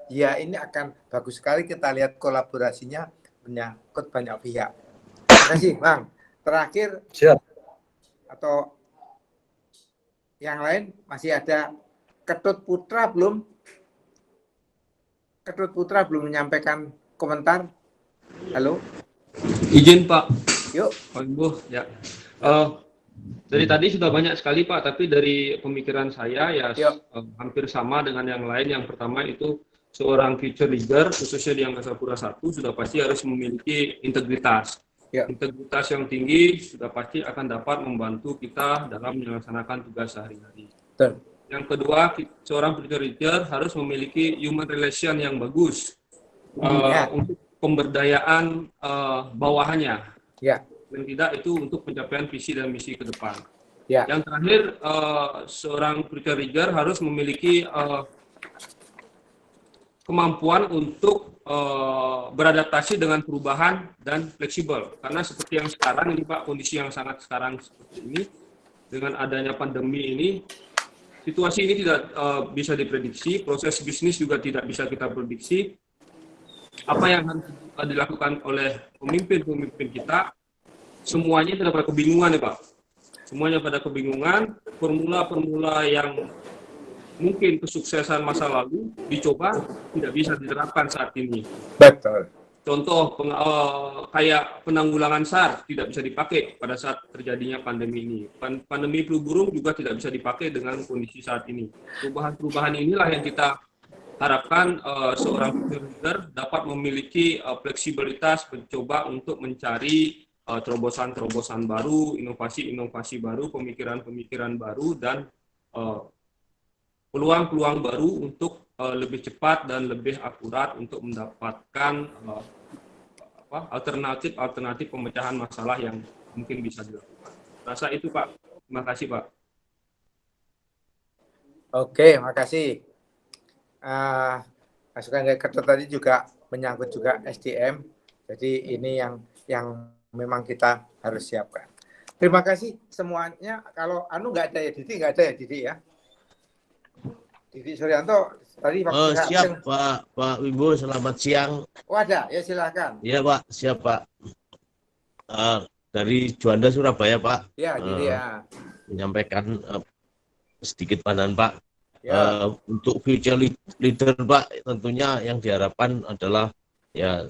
ini akan bagus sekali. Kita lihat kolaborasinya menyangkut banyak pihak. Terima kasih, Bang. Terakhir, siap. Atau yang lain masih ada Ketut Putra belum? Ketut Putra belum menyampaikan komentar. Halo. Izin Pak. Yuk. Pak Ibu, ya. Dari tadi sudah banyak sekali Pak, tapi dari pemikiran saya ya hampir sama dengan yang lain. Yang pertama itu seorang future leader, khususnya di Angkasa Pura I, sudah pasti harus memiliki integritas. Integritas yang tinggi sudah pasti akan dapat membantu kita dalam melaksanakan tugas sehari-hari. Yang kedua, seorang future leader harus memiliki human relation yang bagus untuk pemberdayaan bawahannya. Dan tidak itu untuk pencapaian visi dan misi ke depan. Yang terakhir, seorang future leader harus memiliki kemampuan untuk beradaptasi dengan perubahan dan fleksibel. Karena seperti yang sekarang ini Pak, kondisi yang sangat sekarang seperti ini, dengan adanya pandemi ini, situasi ini tidak bisa diprediksi, proses bisnis juga tidak bisa kita prediksi. Apa yang harus dilakukan oleh pemimpin-pemimpin kita, semuanya tidak pada kebingungan ya Pak. Semuanya pada kebingungan, formula-formula yang mungkin kesuksesan masa lalu dicoba tidak bisa diterapkan saat ini. Betul. Contoh kayak penanggulangan SARS tidak bisa dipakai pada saat terjadinya pandemi ini. Pandemi flu burung juga tidak bisa dipakai dengan kondisi saat ini. Perubahan-perubahan inilah yang kita harapkan seorang leader dapat memiliki fleksibilitas mencoba untuk mencari terobosan-terobosan baru, inovasi-inovasi baru, pemikiran-pemikiran baru, dan peluang-peluang baru untuk lebih cepat dan lebih akurat untuk mendapatkan alternatif pemecahan masalah yang mungkin bisa dilakukan. Rasa itu Pak. Terima kasih Pak. Oke, makasih. Masukan dari Ketut tadi juga menyangkut juga SDM. Jadi ini yang memang kita harus siapkan. Terima kasih semuanya. Kalau nggak ada ya Didi, nggak ada ya Didi ya. Didi Suryanto tadi siap Pak Wibo, selamat siang. Oh ada, ya silakan. Iya Pak, siap Pak. Dari Juanda Surabaya Pak. Ya, Didi ya. Menyampaikan sedikit pandangan Pak. Ya. Untuk future leader Pak, tentunya yang diharapkan adalah ya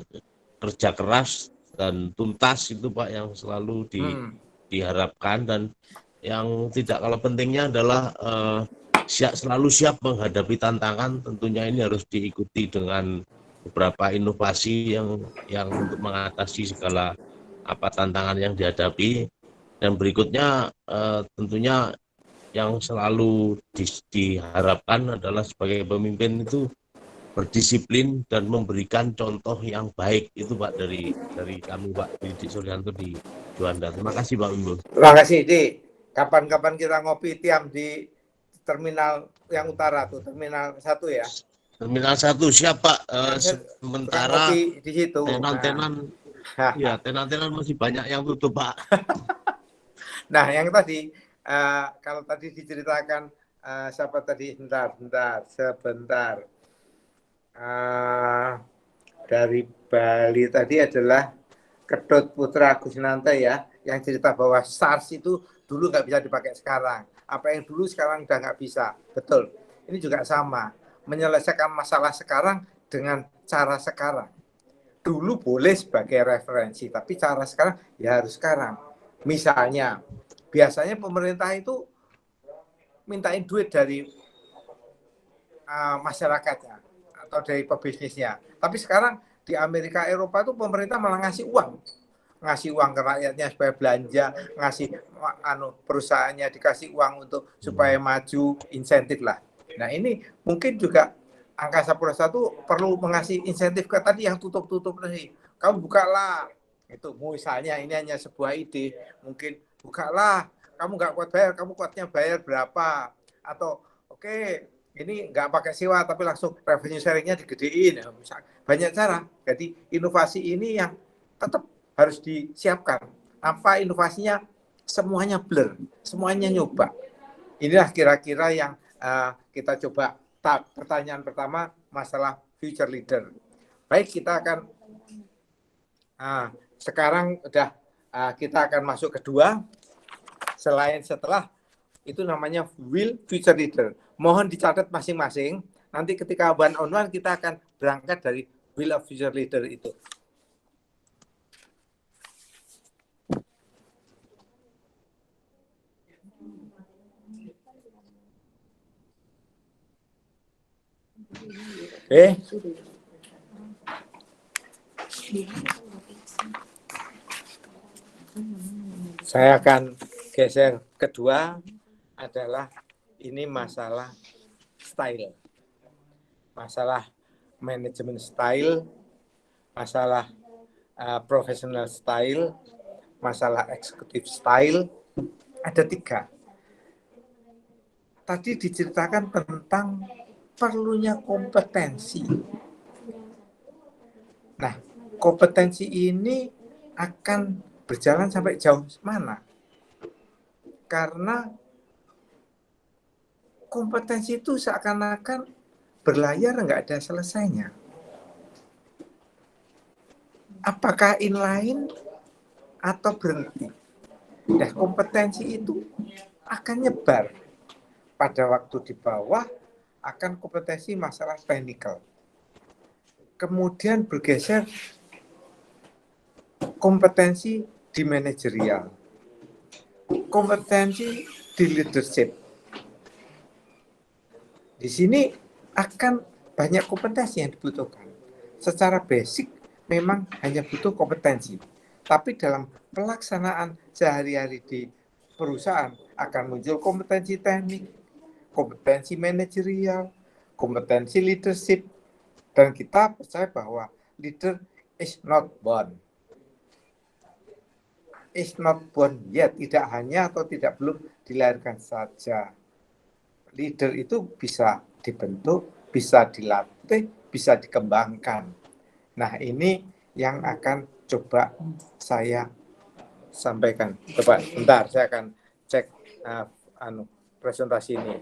kerja keras dan tuntas itu Pak yang selalu diharapkan, dan yang tidak kalah pentingnya adalah selalu siap menghadapi tantangan. Tentunya ini harus diikuti dengan beberapa inovasi yang untuk mengatasi segala tantangan yang dihadapi. Dan berikutnya tentunya yang selalu diharapkan adalah sebagai pemimpin itu berdisiplin dan memberikan contoh yang baik. Itu Pak dari kami Pak Didi Suryanto di Juanda. Terima kasih Pak Wibo. Terima kasih Di. Kapan-kapan kita ngopi tiam di terminal yang utara tuh, terminal 1 ya. Terminal 1 siap Pak. Sementara di situ. Tenan-tenan masih banyak yang tutup Pak. Nah, yang tadi kalau tadi diceritakan siapa tadi, sebentar. Dari Bali tadi adalah Ketut Putra Gusnanta ya, yang cerita bahwa SARS itu dulu nggak bisa dipakai sekarang. Apa yang dulu sekarang udah nggak bisa. Betul. Ini juga sama. Menyelesaikan masalah sekarang dengan cara sekarang. Dulu boleh sebagai referensi, tapi cara sekarang ya harus sekarang. Misalnya, biasanya pemerintah itu mintain duit dari masyarakatnya atau dari pebisnisnya. Tapi sekarang di Amerika, Eropa itu pemerintah malah ngasih uang ke rakyatnya supaya belanja, ngasih perusahaannya dikasih uang untuk supaya maju, insentif lah. Nah ini mungkin juga Angkasa Pura I perlu mengasih insentif ke tadi yang tutup tadi. Kamu bukalah, itu misalnya ini hanya sebuah ide, mungkin bukalah, kamu nggak kuat bayar, kamu kuatnya bayar berapa, atau oke, Ini nggak pakai sewa, tapi langsung revenue sharingnya digedein. Banyak cara. Jadi inovasi ini yang tetap harus disiapkan. Apa inovasinya? Semuanya blur, semuanya nyoba. Inilah kira-kira yang kita coba. Pertanyaan pertama, masalah future leader. Baik, kita akan sekarang udah kita akan masuk kedua. Setelah itu namanya will future leader. Mohon dicatat masing-masing. Nanti ketika one on one kita akan berangkat dari will of future leader itu. Oke. Saya akan geser kedua adalah ini masalah style. Masalah manajemen style, masalah professional style, masalah executive style. Ada 3. Tadi diceritakan tentang perlunya kompetensi. Nah, kompetensi ini akan berjalan sampai jauh mana? Karena kompetensi itu seakan-akan berlayar nggak ada selesainya. Apakah inline atau berhenti? Nah, kompetensi itu akan nyebar. Pada waktu di bawah akan kompetensi masalah technical. Kemudian bergeser kompetensi di manajerial. Kompetensi di leadership. Di sini akan banyak kompetensi yang dibutuhkan. Secara basic memang hanya butuh kompetensi. Tapi dalam pelaksanaan sehari-hari di perusahaan akan muncul kompetensi teknik, kompetensi manajerial, kompetensi leadership. Dan kita percaya bahwa leader is not born. Is not born yet. Tidak hanya atau tidak belum dilahirkan saja. Leader itu bisa dibentuk, bisa dilatih, bisa dikembangkan. Nah, ini yang akan coba saya sampaikan. Coba, bentar, saya akan cek presentasi ini.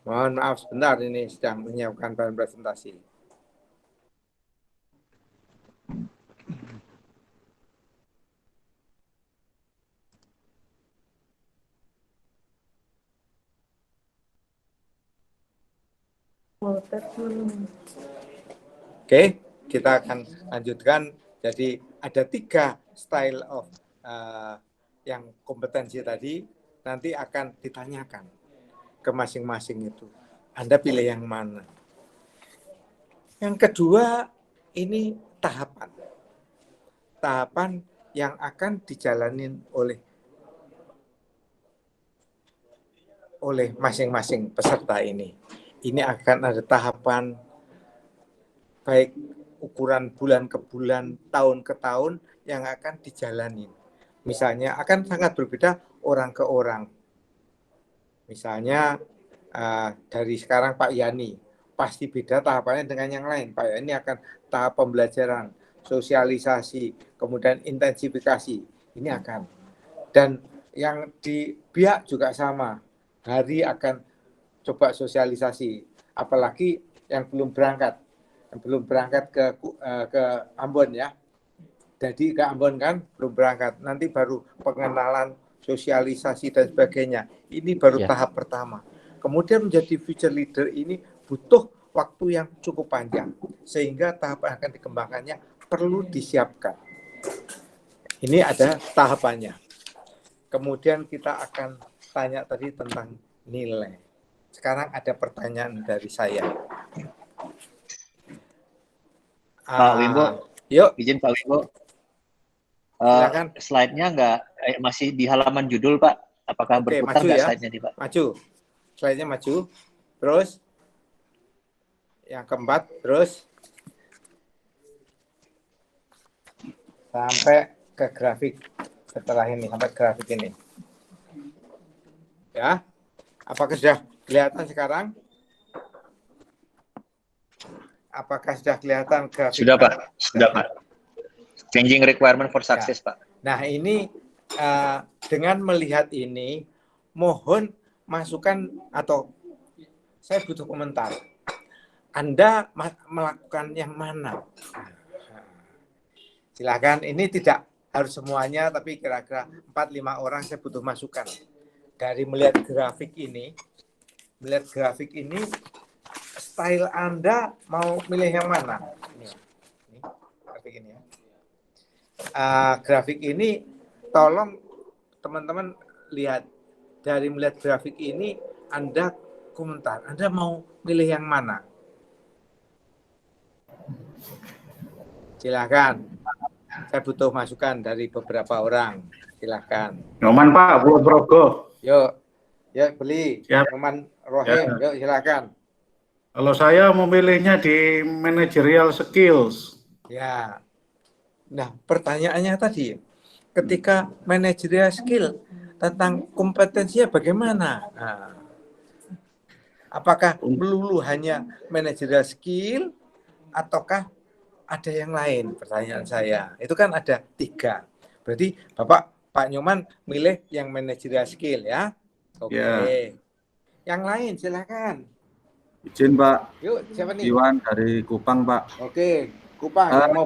Mohon maaf sebentar, ini sedang menyiapkan bahan presentasi. Oke, kita akan lanjutkan. Jadi ada 3 style of yang kompetensi tadi, nanti akan ditanyakan ke masing-masing itu. Anda pilih yang mana? Yang kedua, ini tahapan. Tahapan yang akan dijalanin oleh oleh masing-masing peserta ini. Ini akan ada tahapan baik ukuran bulan ke bulan, tahun ke tahun yang akan dijalani. Misalnya akan sangat berbeda orang ke orang. Misalnya dari sekarang Pak Yani, pasti beda tahapannya dengan yang lain. Pak Yani akan tahap pembelajaran, sosialisasi, kemudian intensifikasi. Ini akan. Dan yang di BIA juga sama. Hari akan coba sosialisasi. Apalagi yang belum berangkat. Yang belum berangkat ke Ambon ya. Jadi ke Ambon kan belum berangkat. Nanti baru pengenalan, sosialisasi dan sebagainya. Ini baru tahap pertama. Kemudian menjadi future leader ini butuh waktu yang cukup panjang. Sehingga tahap yang akan dikembangkannya perlu disiapkan. Ini ada tahapannya. Kemudian kita akan tanya tadi tentang nilai. Sekarang ada pertanyaan dari saya. Pak Wimbo, yuk. Izin Pak Wimbo. Silakan. Slide-nya masih di halaman judul, Pak. Apakah berputar nggak slide-nya nih, Pak? Maju. Slide-nya maju. Terus yang keempat, terus sampai ke grafik setelah ini, sampai grafik ini. Ya. Apakah sudah kelihatan sekarang? Apakah sudah kelihatan grafik? Sudah, Pak. Sudah, Pak. Changing requirement for success, Pak. Nah, ini dengan melihat ini, mohon masukan atau saya butuh komentar. Anda melakukan yang mana? Silakan, ini tidak harus semuanya, tapi kira-kira 4-5 orang saya butuh masukan. Dari melihat grafik ini, style Anda mau milih yang mana? Ini grafik ini ya. Grafik ini, tolong teman-teman lihat. Dari melihat grafik ini, Anda komentar. Anda mau milih yang mana? Silakan. Saya butuh masukan dari beberapa orang. Silakan. Nyoman Pak, buat Progo. Yuk, ya beli. Siap. Nyoman Rohim, yuk silakan. Kalau saya memilihnya di managerial skills. Ya. Nah, pertanyaannya tadi, ketika managerial skill tentang kompetensinya bagaimana? Nah, apakah melulu hanya managerial skill ataukah ada yang lain? Pertanyaan saya. Itu kan ada 3. Berarti Pak Nyoman milih yang managerial skill ya. Oke. Ya. Yang lain silakan. Izin Pak. Yuk, siapa nih? Iwan dari Kupang Pak. Oke, Kupang. Yang mau...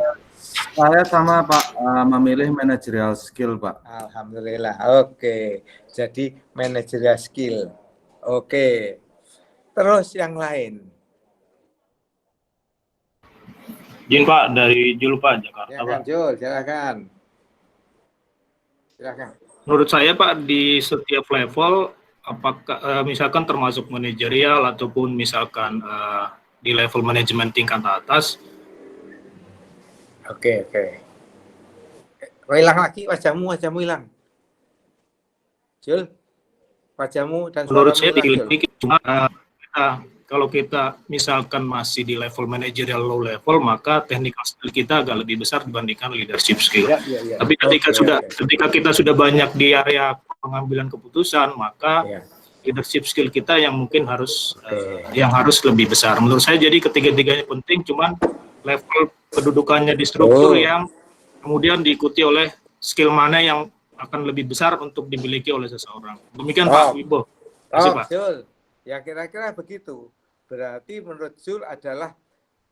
Saya sama Pak memilih managerial skill Pak. Alhamdulillah. Oke. Jadi managerial skill. Oke. Terus yang lain. Izin Pak, dari Jul Pak, Jakarta. Silakan, Jul, silakan. Silakan. Menurut saya Pak, di setiap level, apakah misalkan termasuk manajerial ataupun misalkan di level manajemen tingkat atas. Oke. Hilang lagi wajahmu hilang. Jul, wajahmu dan menurut suaramu saya hilang, di cuma kalau kita misalkan masih di level manajerial low level, maka technical skill kita agak lebih besar dibandingkan leadership skill. Ya. Tapi ketika kita sudah banyak di area pengambilan keputusan, maka leadership skill kita yang mungkin harus lebih besar. Menurut saya jadi ketiga-tiganya penting, cuman level kedudukannya di struktur yang kemudian diikuti oleh skill mana yang akan lebih besar untuk dimiliki oleh seseorang. Demikian Pak Wibo. Terima kasih, Pak. Jul. Ya kira-kira begitu. Berarti menurut Jul adalah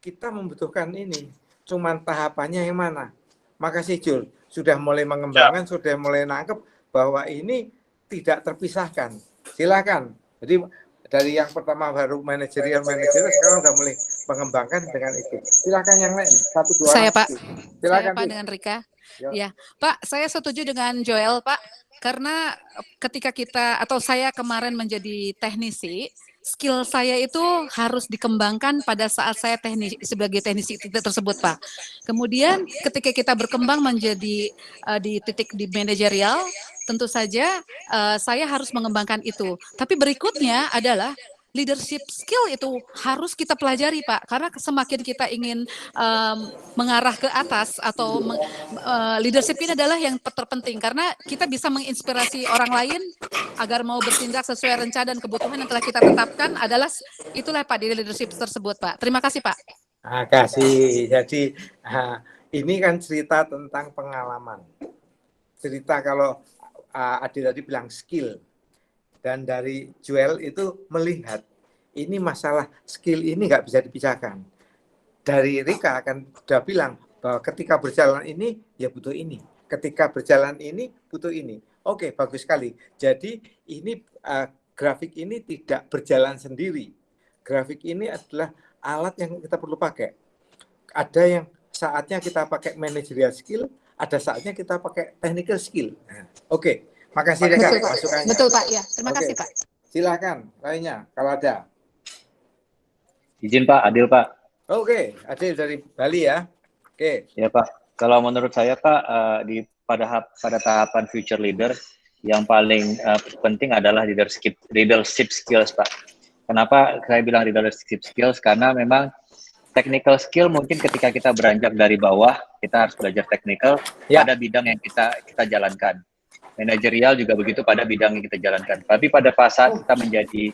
kita membutuhkan ini. Cuman tahapannya yang mana? Makasih Jul. Sudah mulai mengembangkan, sudah mulai nangkep bahwa ini tidak terpisahkan. Silakan. Jadi dari yang pertama baru manajerial, sekarang udah mulai mengembangkan dengan itu. Silakan yang lain. 1-2 Saya Pak. Silakan. Saya Pak dengan Rika. Ya. Ya, Pak, saya setuju dengan Joel, Pak. Karena ketika kita atau saya kemarin menjadi teknisi, skill saya itu harus dikembangkan pada saat saya sebagai teknisi tersebut, Pak. Kemudian ketika kita berkembang menjadi di titik di manajerial, tentu saja saya harus mengembangkan itu. Tapi berikutnya adalah leadership skill itu harus kita pelajari, Pak, karena semakin kita ingin mengarah ke atas atau leadership ini adalah yang terpenting karena kita bisa menginspirasi orang lain agar mau bertindak sesuai rencana dan kebutuhan yang telah kita tetapkan itulah Pak di leadership tersebut, Pak. Terima kasih, Pak. Terima kasih. Jadi ini kan cerita tentang pengalaman. Cerita kalau Adi tadi bilang skill. Dan dari Joel itu melihat ini masalah skill ini nggak bisa dipisahkan. Dari Rika akan sudah bilang bahwa ketika berjalan ini ya butuh ini. Ketika berjalan ini butuh ini. Oke, bagus sekali. Jadi ini grafik ini tidak berjalan sendiri. Grafik ini adalah alat yang kita perlu pakai. Ada yang saatnya kita pakai managerial skill, ada saatnya kita pakai technical skill. Oke. Makasih Rika masukannya. Betul Pak, ya. Terima kasih Pak. Silakan lainnya kalau ada. Izin Pak, Adil Pak. Oke, Adil dari Bali ya. Oke. Ya Pak, kalau menurut saya Pak pada tahapan future leader yang paling penting adalah leadership skills Pak. Kenapa saya bilang leadership skills? Karena memang technical skill mungkin ketika kita beranjak dari bawah kita harus belajar technical pada bidang yang kita jalankan. Manajerial juga begitu pada bidang yang kita jalankan. Tapi pada saat kita menjadi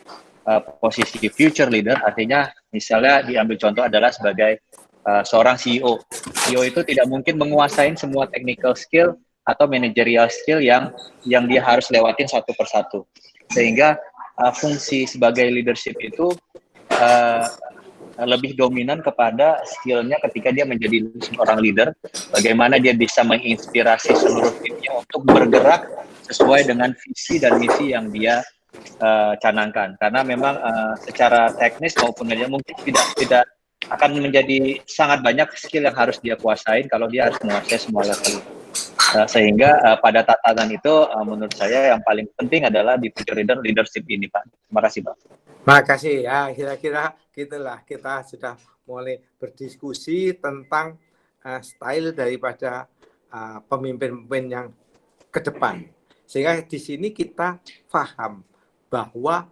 posisi future leader, artinya misalnya diambil contoh adalah sebagai seorang CEO. CEO itu tidak mungkin menguasai semua technical skill atau managerial skill yang dia harus lewatin satu persatu. Sehingga fungsi sebagai leadership itu lebih dominan kepada skillnya ketika dia menjadi seorang leader, bagaimana dia bisa menginspirasi seluruh timnya untuk bergerak sesuai dengan visi dan misi yang dia canangkan. Karena memang secara teknis maupun mungkin tidak akan menjadi sangat banyak skill yang harus dia kuasain kalau dia harus menguasai semua level. Sehingga pada tatanan itu menurut saya yang paling penting adalah di future leadership ini Pak. Terima kasih Pak. Makasih ya, kira-kira gitulah kita sudah mulai berdiskusi tentang style daripada pemimpin-pemimpin yang ke depan. Sehingga di sini kita paham bahwa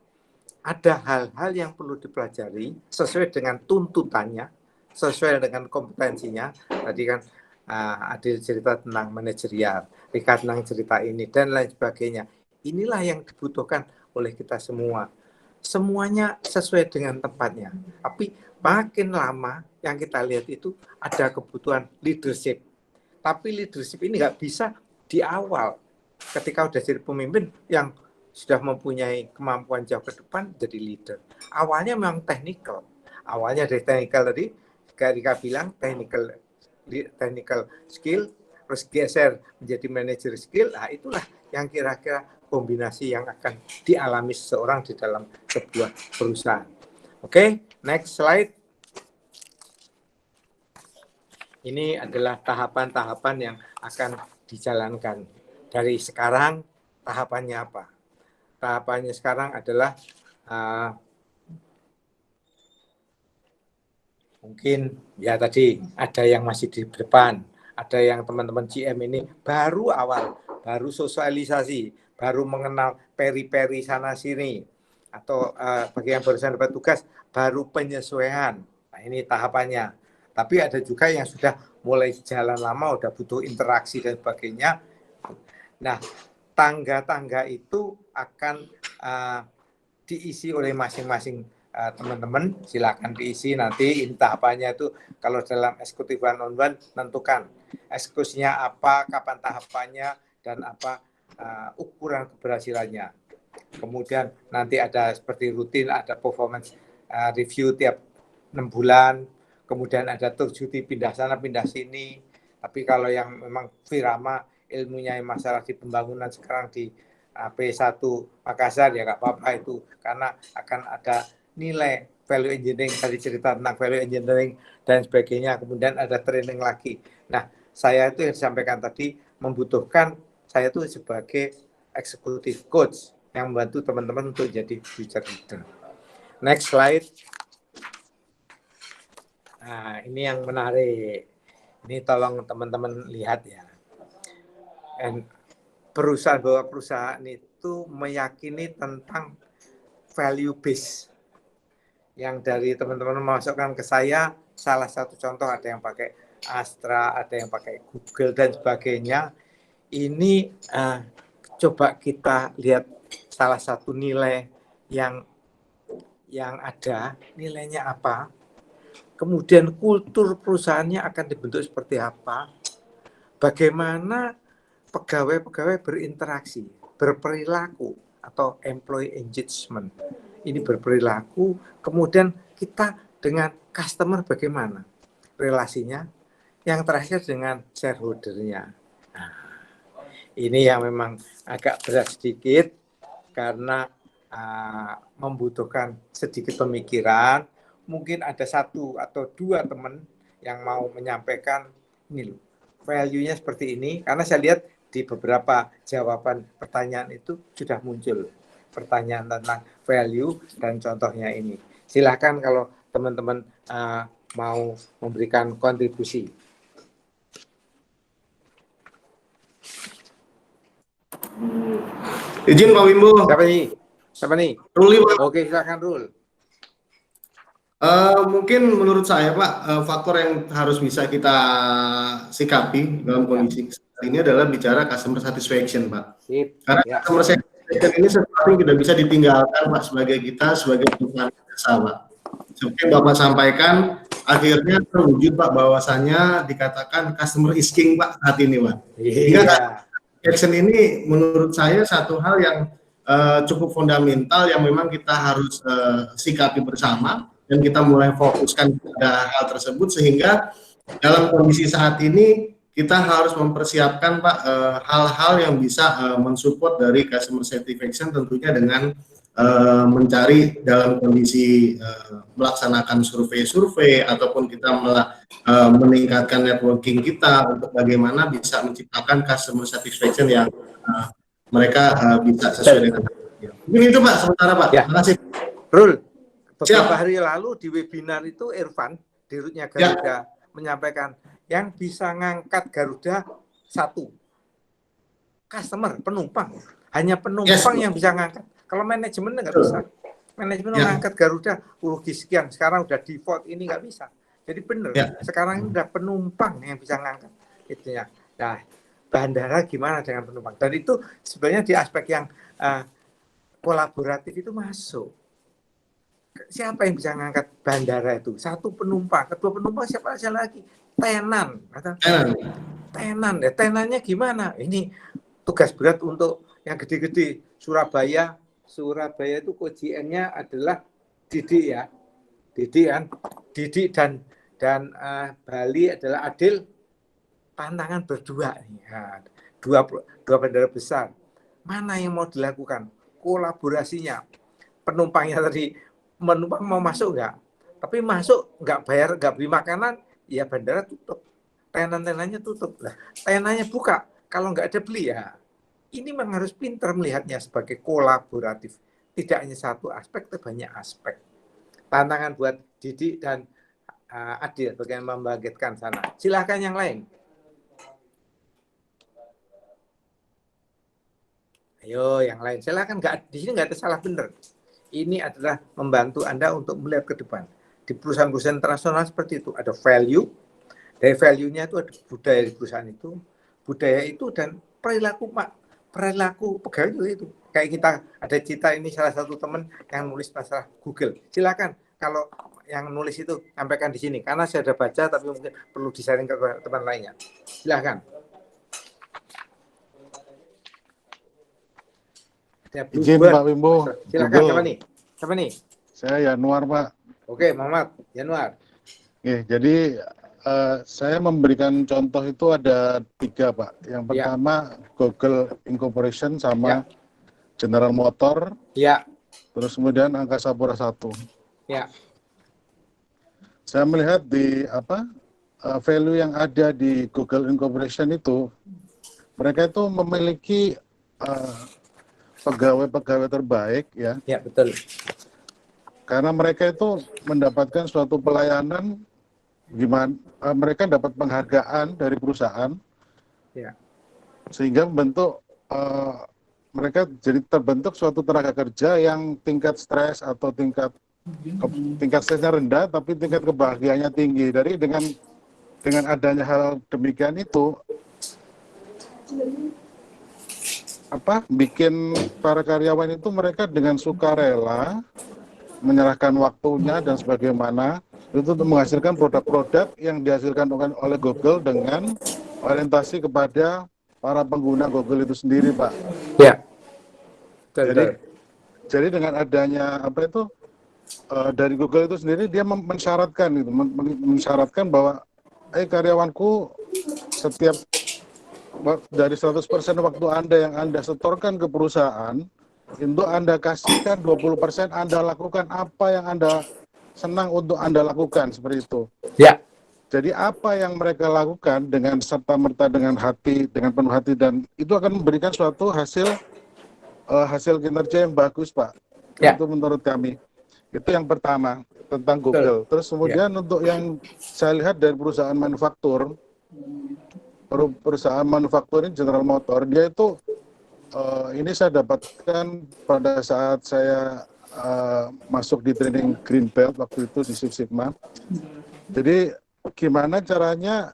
ada hal-hal yang perlu dipelajari sesuai dengan tuntutannya, sesuai dengan kompetensinya. Tadi kan Adil cerita tentang manajerial, Rika tentang cerita ini, dan lain sebagainya. Inilah yang dibutuhkan oleh kita semua. Semuanya sesuai dengan tempatnya. Tapi makin lama yang kita lihat itu ada kebutuhan leadership. Tapi leadership ini nggak bisa di awal. Ketika udah jadi pemimpin yang sudah mempunyai kemampuan jauh ke depan jadi leader. Awalnya memang technical. Awalnya dari technical tadi, Rika bilang technical skill, terus geser menjadi manager skill. Nah itulah yang kira-kira kombinasi yang akan dialami seseorang di dalam sebuah perusahaan. Oke, next slide. Ini adalah tahapan-tahapan yang akan dijalankan. Dari sekarang, tahapannya apa? Tahapannya sekarang adalah mungkin ya tadi ada yang masih di depan, ada yang teman-teman GM ini baru awal, baru sosialisasi, baru mengenal peri-peri sana sini, atau bagi yang barusan dapat tugas baru penyesuaian. Nah, ini tahapannya. Tapi ada juga yang sudah mulai jalan lama, udah butuh interaksi dan sebagainya. Nah, tangga-tangga itu akan diisi oleh masing-masing teman-teman. Silakan diisi nanti. Ini tahapannya itu kalau dalam eksekutif one-on-one tentukan eksekusinya apa, kapan tahapannya, dan apa ukuran keberhasilannya. Kemudian nanti ada seperti rutin, ada performance review tiap 6 bulan, kemudian ada tur cuti pindah sana pindah sini. Tapi kalau yang memang Firama ilmunya yang masalah di pembangunan sekarang di P1 Makassar ya nggak apa-apa itu, karena akan ada nilai value engineering, tadi cerita tentang value engineering dan sebagainya, kemudian ada training lagi. Nah, saya itu yang disampaikan tadi membutuhkan saya itu sebagai executive coach yang membantu teman-teman untuk jadi future leader. Next slide. Nah, ini yang menarik. Ini tolong teman-teman lihat ya. Dan perusahaan itu meyakini tentang value base. Yang dari teman-teman masukkan ke saya, salah satu contoh ada yang pakai Astra, ada yang pakai Google dan sebagainya. Ini coba kita lihat salah satu nilai yang ada, nilainya apa, kemudian kultur perusahaannya akan dibentuk seperti apa, bagaimana pegawai-pegawai berinteraksi, berperilaku atau employee engagement. Ini berperilaku, kemudian kita dengan customer bagaimana relasinya, yang terakhir dengan shareholder-nya. Nah, ini yang memang agak berat sedikit karena membutuhkan sedikit pemikiran. Mungkin ada 1 atau 2 teman yang mau menyampaikan ini loh, value-nya seperti ini, karena saya lihat di beberapa jawaban pertanyaan itu sudah muncul pertanyaan tentang value dan contohnya ini. Silakan kalau teman-teman mau memberikan kontribusi. Izin Pak Wimbo. Siapa nih? Ruli, Pak. Oke, silakan Rul. Mungkin menurut saya Pak, faktor yang harus bisa kita sikapi dalam kondisi ini adalah bicara customer satisfaction, Pak. Karena customer satisfaction ini sesuatu yang tidak bisa ditinggalkan, Pak, sebagai perusahaan jasa, Pak. Seperti yang Bapak sampaikan, akhirnya terwujud, Pak, bahwasannya dikatakan customer is king, Pak, saat ini, Pak. Action ini menurut saya satu hal yang cukup fundamental yang memang kita harus sikapi bersama, dan kita mulai fokuskan pada hal tersebut, sehingga dalam kondisi saat ini kita harus mempersiapkan, Pak, hal-hal yang bisa mensupport dari customer satisfaction, tentunya dengan mencari dalam kondisi melaksanakan survei-survei ataupun kita meningkatkan networking kita untuk bagaimana bisa menciptakan customer satisfaction yang mereka bisa sesuai dengan. Mungkin itu, Pak, sementara, Pak. Terima kasih. Rul, beberapa hari lalu di webinar itu Irfan, dirutnya Garuda, menyampaikan yang bisa ngangkat Garuda 1 customer, penumpang, hanya penumpang yang bisa ngangkat. Kalau manajemen nggak bisa. Manajemen ngangkat Garuda rugi sekian, sekarang udah default, ini nggak bisa. Jadi benar, sekarang ini udah penumpang yang bisa ngangkat itu ya. Nah, bandara gimana dengan penumpang? Dan itu sebenarnya di aspek yang kolaboratif itu masuk. Siapa yang bisa ngangkat bandara itu? 1 penumpang, kedua penumpang siapa aja lagi? Tenan. Tenan. Ya, tenannya gimana? Ini tugas berat untuk yang gede-gede. Surabaya itu KJN-nya adalah Didik ya. Didik kan. Didik dan Bali adalah Adil. Tantangan berdua. Ya, dua bandara besar. Mana yang mau dilakukan? Kolaborasinya. Penumpangnya tadi, penumpang mau masuk nggak? Tapi masuk nggak bayar, nggak beli makanan, ya bandara tutup. Tenan-tenannya tutup. Lah, tenannya buka. Kalau nggak ada beli ya. Ini memang harus pintar melihatnya sebagai kolaboratif. Tidak hanya satu aspek, tapi banyak aspek. Tantangan buat Didik dan Adil bagaimana membangkitkan sana. Silakan yang lain. Ayo yang lain. Silakan, di sini nggak ada salah benar. Ini adalah membantu Anda untuk melihat ke depan. Di perusahaan-perusahaan internasional seperti itu ada value. Dari value-nya itu ada budaya di perusahaan itu. Budaya itu dan perilaku pegawai itu. Kayak kita ada Cita ini salah satu teman yang nulis masalah Google. Silakan kalau yang nulis itu sampaikan di sini karena saya sudah baca tapi mungkin perlu di-sharing ke teman lainnya. Silakan. Izin Pak Wimbo. Silakan siapa nih? Saya Yanuar, Pak. Oke, Muhammad Yanuar. Oke, jadi saya memberikan contoh itu ada 3, Pak. Yang pertama Google Incorporation sama General Motor. Ya. Terus kemudian Angkasa Pura I. Ya. Saya melihat di value yang ada di Google Incorporation itu, mereka itu memiliki pegawai-pegawai terbaik ya. Ya, betul. karena mereka itu mendapatkan suatu pelayanan, gimana mereka dapat penghargaan dari perusahaan, sehingga mereka jadi terbentuk suatu tenaga kerja yang tingkat stres atau tingkat stresnya rendah, tapi tingkat kebahagiaannya tinggi. Dari dengan adanya hal demikian itu, bikin para karyawan itu mereka dengan sukarela menyerahkan waktunya dan sebagaimana itu untuk menghasilkan produk-produk yang dihasilkan oleh Google dengan orientasi kepada para pengguna Google itu sendiri, Pak. Ya. Jadi dengan adanya dari Google itu sendiri, dia mensyaratkan bahwa karyawanku setiap dari 100% waktu Anda yang Anda setorkan ke perusahaan, itu Anda kasihkan 20% Anda lakukan apa yang Anda senang untuk Anda lakukan, seperti itu. Ya. Jadi apa yang mereka lakukan dengan serta-merta, dengan penuh hati, dan itu akan memberikan suatu hasil kinerja yang bagus, Pak. Ya. Itu menurut kami. Itu yang pertama tentang Google. Terus kemudian untuk yang saya lihat dari perusahaan manufaktur ini General Motor, dia itu ini saya dapatkan pada saat saya masuk di training Green Belt waktu itu di Six Sigma. Jadi gimana caranya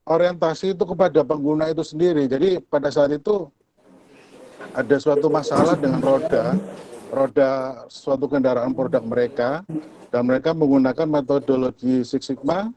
orientasi itu kepada pengguna itu sendiri. Jadi pada saat itu ada suatu masalah dengan roda suatu kendaraan produk mereka, dan mereka menggunakan metodologi Six Sigma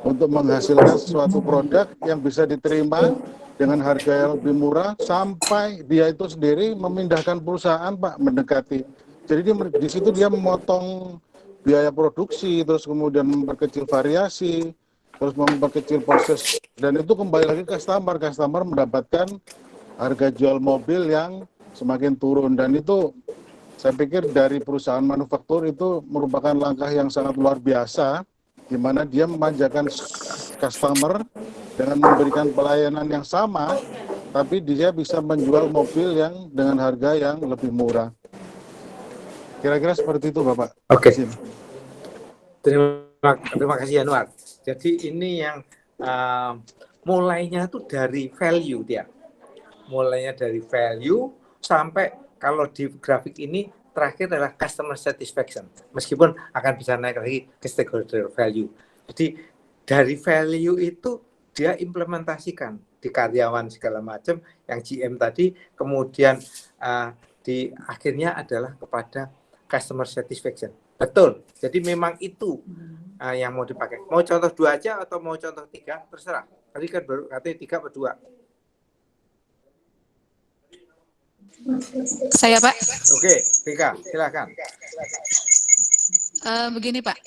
untuk menghasilkan suatu produk yang bisa diterima dengan harga yang lebih murah, sampai dia itu sendiri memindahkan perusahaan, Pak, mendekati. Jadi di situ dia memotong biaya produksi, terus kemudian memperkecil variasi, terus memperkecil proses, dan itu kembali lagi ke customer mendapatkan harga jual mobil yang semakin turun. Dan itu saya pikir dari perusahaan manufaktur itu merupakan langkah yang sangat luar biasa, di mana dia memanjakan customer dengan memberikan pelayanan yang sama, tapi dia bisa menjual mobil yang dengan harga yang lebih murah. Kira-kira seperti itu, Bapak. Oke. Terima kasih, Anwar. Jadi ini yang mulainya itu dari value dia. Mulainya dari value sampai kalau di grafik ini terakhir adalah customer satisfaction. Meskipun akan bisa naik lagi ke stakeholder value. Jadi dari value itu dia implementasikan di karyawan segala macam yang GM tadi, kemudian di akhirnya adalah kepada customer satisfaction. Betul. Jadi memang itu yang mau dipakai. Mau contoh 2 aja atau mau contoh 3, terserah. Tadi kan baru katanya 3 atau 2. Saya, Pak. Oke, Vika, silakan. Begini, Pak,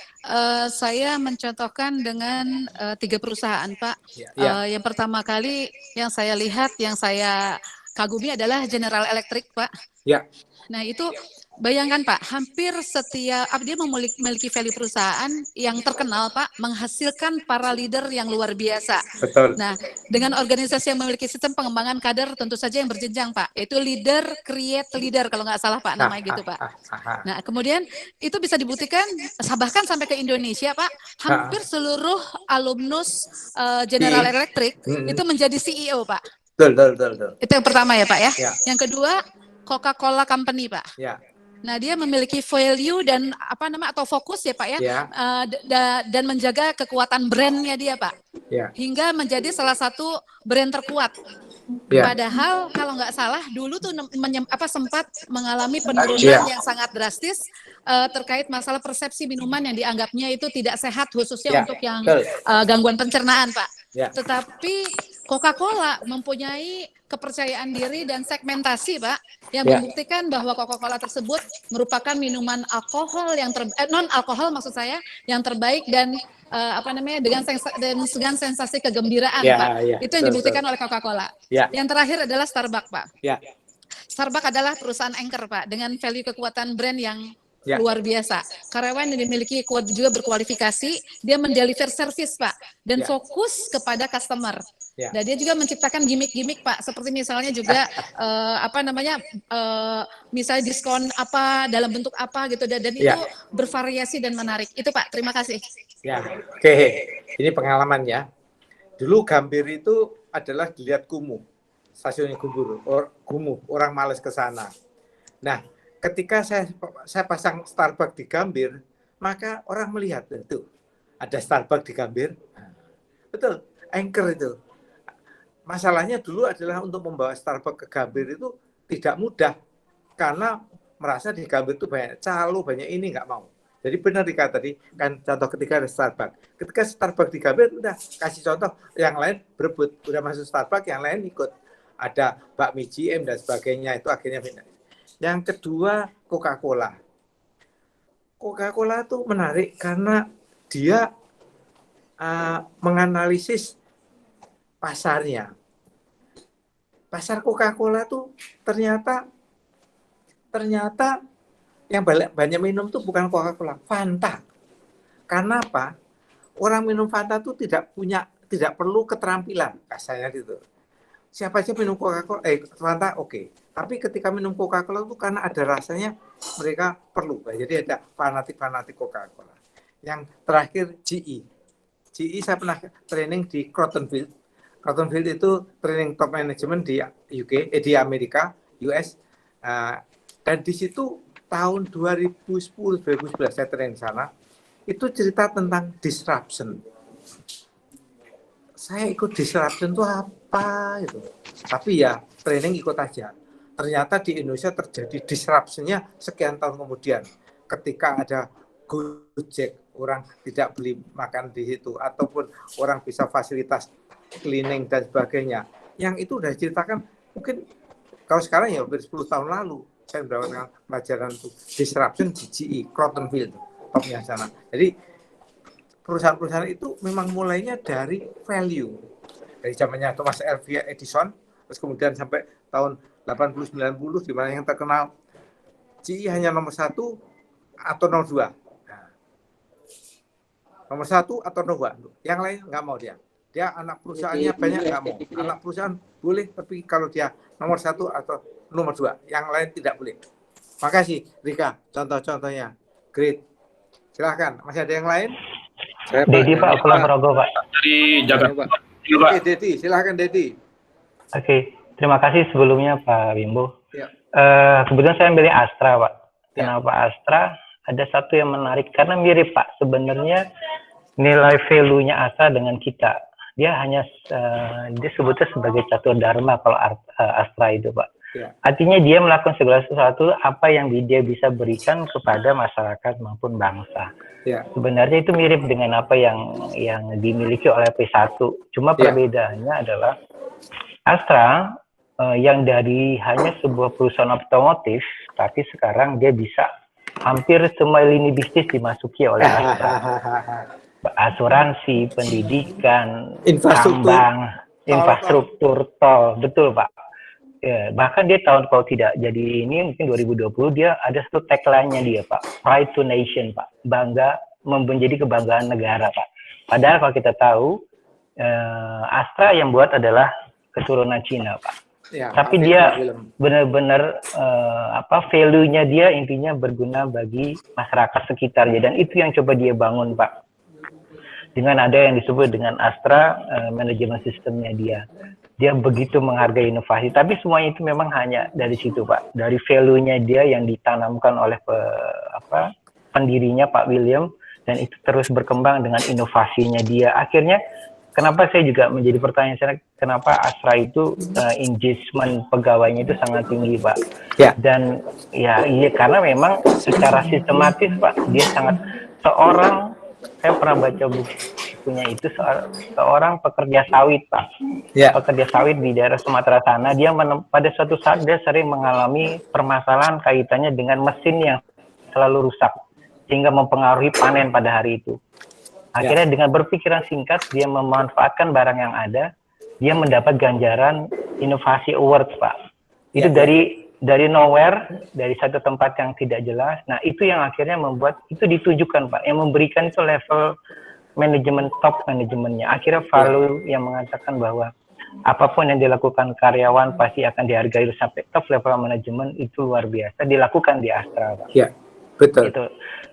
saya mencontohkan dengan 3 perusahaan, Pak. Yang pertama kali yang saya lihat, yang saya kagumi adalah General Electric, Pak. Ya. Nah, itu bayangkan, Pak, hampir setiap dia memiliki value perusahaan yang terkenal, Pak, menghasilkan para leader yang luar biasa. Betul. Nah, dengan organisasi yang memiliki sistem pengembangan kader tentu saja yang berjenjang, Pak. Itu leader, create leader, kalau nggak salah, Pak, namanya gitu, Pak. Nah, kemudian itu bisa dibuktikan bahkan sampai ke Indonesia, Pak. Hampir seluruh alumnus General Electric itu menjadi CEO, Pak. Betul. Itu yang pertama ya, Pak, ya. Yang kedua, Coca-Cola Company, Pak. Ya. Nah, dia memiliki value dan atau fokus ya, Pak, ya. Dan menjaga kekuatan brandnya dia, Pak. Ya. Hingga menjadi salah satu brand terkuat. Ya. Padahal kalau nggak salah dulu tuh sempat mengalami penurunan yang sangat drastis terkait masalah persepsi minuman yang dianggapnya itu tidak sehat, khususnya untuk yang gangguan pencernaan, Pak. Ya. Tetapi Coca-Cola mempunyai kepercayaan diri dan segmentasi, Pak, yang membuktikan bahwa Coca-Cola tersebut merupakan minuman alkohol yang non alkohol maksud saya yang terbaik dan dengan sensasi kegembiraan, Pak. Itu yang dibuktikan oleh Coca-Cola. Yang terakhir adalah Starbucks, Pak. Starbucks adalah perusahaan anchor, Pak, dengan value kekuatan brand yang luar biasa. Karyawan yang dimiliki juga berkualifikasi, dia mendeliver service, Pak, dan fokus kepada customer. Ya. Dan dia juga menciptakan gimmick-gimmick Pak, seperti misalnya juga misalnya diskon apa dalam bentuk apa gitu, dan itu bervariasi dan menarik. Itu Pak, terima kasih. Ya, oke. Ini pengalaman ya. Dulu Gambir itu adalah dilihat kumuh, stasiunnya kumuh, orang males ke sana. Nah, ketika saya pasang Starbucks di Gambir, maka orang melihat tuh ada Starbucks di Gambir. Betul, anchor itu. Masalahnya dulu adalah untuk membawa Starbucks ke Gambir itu tidak mudah karena merasa di Gambir itu banyak calo, banyak ini, nggak mau. Jadi benar dikata tadi kan, contoh ketika ada Starbucks. Ketika Starbucks di Gambir udah kasih contoh, yang lain berebut, udah masuk Starbucks, yang lain ikut. Ada bakmi GM dan sebagainya, itu akhirnya pindah. Yang kedua Coca-Cola. Coca-Cola itu menarik karena dia menganalisis pasarnya. Pasar Coca-Cola tuh ternyata yang banyak minum tuh bukan Coca-Cola, Fanta. Karena apa? Orang minum Fanta tuh tidak perlu keterampilan, kasarnya gitu. Siapa aja minum Coca-Cola, Fanta oke. Tapi ketika minum Coca-Cola itu karena ada rasanya, mereka perlu. Jadi ada fanatik Coca-Cola. Yang terakhir GE. GE saya pernah training di Crotonville. Crotonville itu training top management di di Amerika, US. Dan di situ tahun 2010-2011 saya training sana. Itu cerita tentang disruption. Saya ikut disruption itu apa itu? Tapi ya training ikut aja. Ternyata di Indonesia terjadi disruption-nya sekian tahun kemudian. Ketika ada Gojek, orang tidak beli makan di situ, ataupun orang bisa fasilitas cleaning dan sebagainya. Yang itu sudah diceritakan mungkin kalau sekarang ya hampir 10 tahun lalu saya mendapatkan pelajaran itu disruption di GE, Crotonville, topnya sana. Jadi perusahaan-perusahaan itu memang mulainya dari value. Dari zamannya Thomas Alva Edison, terus kemudian sampai tahun 80-90 di mana yang terkenal GE hanya nomor 1 atau nomor 2. Nah, nomor 1 atau nomor 2. Yang lain nggak mau dia. Dia anak perusahaannya banyak nggak mau. Anak perusahaan boleh, tapi kalau dia nomor 1 atau nomor 2, yang lain tidak boleh. Makasih Rika, contoh-contohnya. Great. Silahkan, masih ada yang lain? Dedi Pak, Pulau Progo Pak. Dari Jakarta. Oke, Dedi, silahkan Dedi. Oke, terima kasih sebelumnya Pak Wimbo. Ya. Kebetulan saya milih Astra Pak. Kenapa Astra? Ada satu yang menarik, karena mirip Pak. Sebenarnya nilai value-nya Astra dengan kita. Dia hanya dia sebutnya sebagai catur dharma kalau Astra itu Pak. Ya. Artinya dia melakukan segala sesuatu apa yang dia bisa berikan kepada masyarakat maupun bangsa. Ya. Sebenarnya itu mirip dengan apa yang dimiliki oleh P1. Cuma perbedaannya adalah Astra yang dari hanya sebuah perusahaan otomotif, tapi sekarang dia bisa hampir semua lini bisnis dimasuki oleh Astra. Asuransi, pendidikan, tambang, infrastruktur, tol, betul Pak. Ya, bahkan dia tahun kalau tidak jadi ini mungkin 2020 dia ada satu tagline-nya dia Pak, Pride to Nation Pak, bangga menjadi kebanggaan negara Pak. Padahal kalau kita tahu Astra yang buat adalah keturunan Cina Pak. Ya, tapi dia benar-benar value-nya dia intinya berguna bagi masyarakat sekitar dan itu yang coba dia bangun Pak. Dengan ada yang disebut dengan Astra manajemen sistemnya dia begitu menghargai inovasi, tapi semuanya itu memang hanya dari situ Pak, dari value-nya dia yang ditanamkan oleh pendirinya Pak William, dan itu terus berkembang dengan inovasinya dia. Akhirnya kenapa saya juga menjadi pertanyaan saya, kenapa Astra itu engagement pegawainya itu sangat tinggi Pak. Ya. Dan iya karena memang secara sistematis Pak, dia sangat saya pernah baca bukunya itu seorang pekerja sawit Pak. Ya. Pekerja sawit di daerah Sumatera sana, dia pada suatu saat dia sering mengalami permasalahan kaitannya dengan mesin yang selalu rusak sehingga mempengaruhi panen pada hari itu. Akhirnya dengan berpikiran singkat dia memanfaatkan barang yang ada, dia mendapat ganjaran inovasi awards Pak. Itu dari nowhere, dari satu tempat yang tidak jelas. Nah itu yang akhirnya membuat itu ditunjukkan Pak, yang memberikan itu level manajemen top manajemennya. Akhirnya value yang mengatakan bahwa apapun yang dilakukan karyawan pasti akan dihargai sampai top level manajemen, itu luar biasa dilakukan di Astra, Pak. Ya, betul. Itu.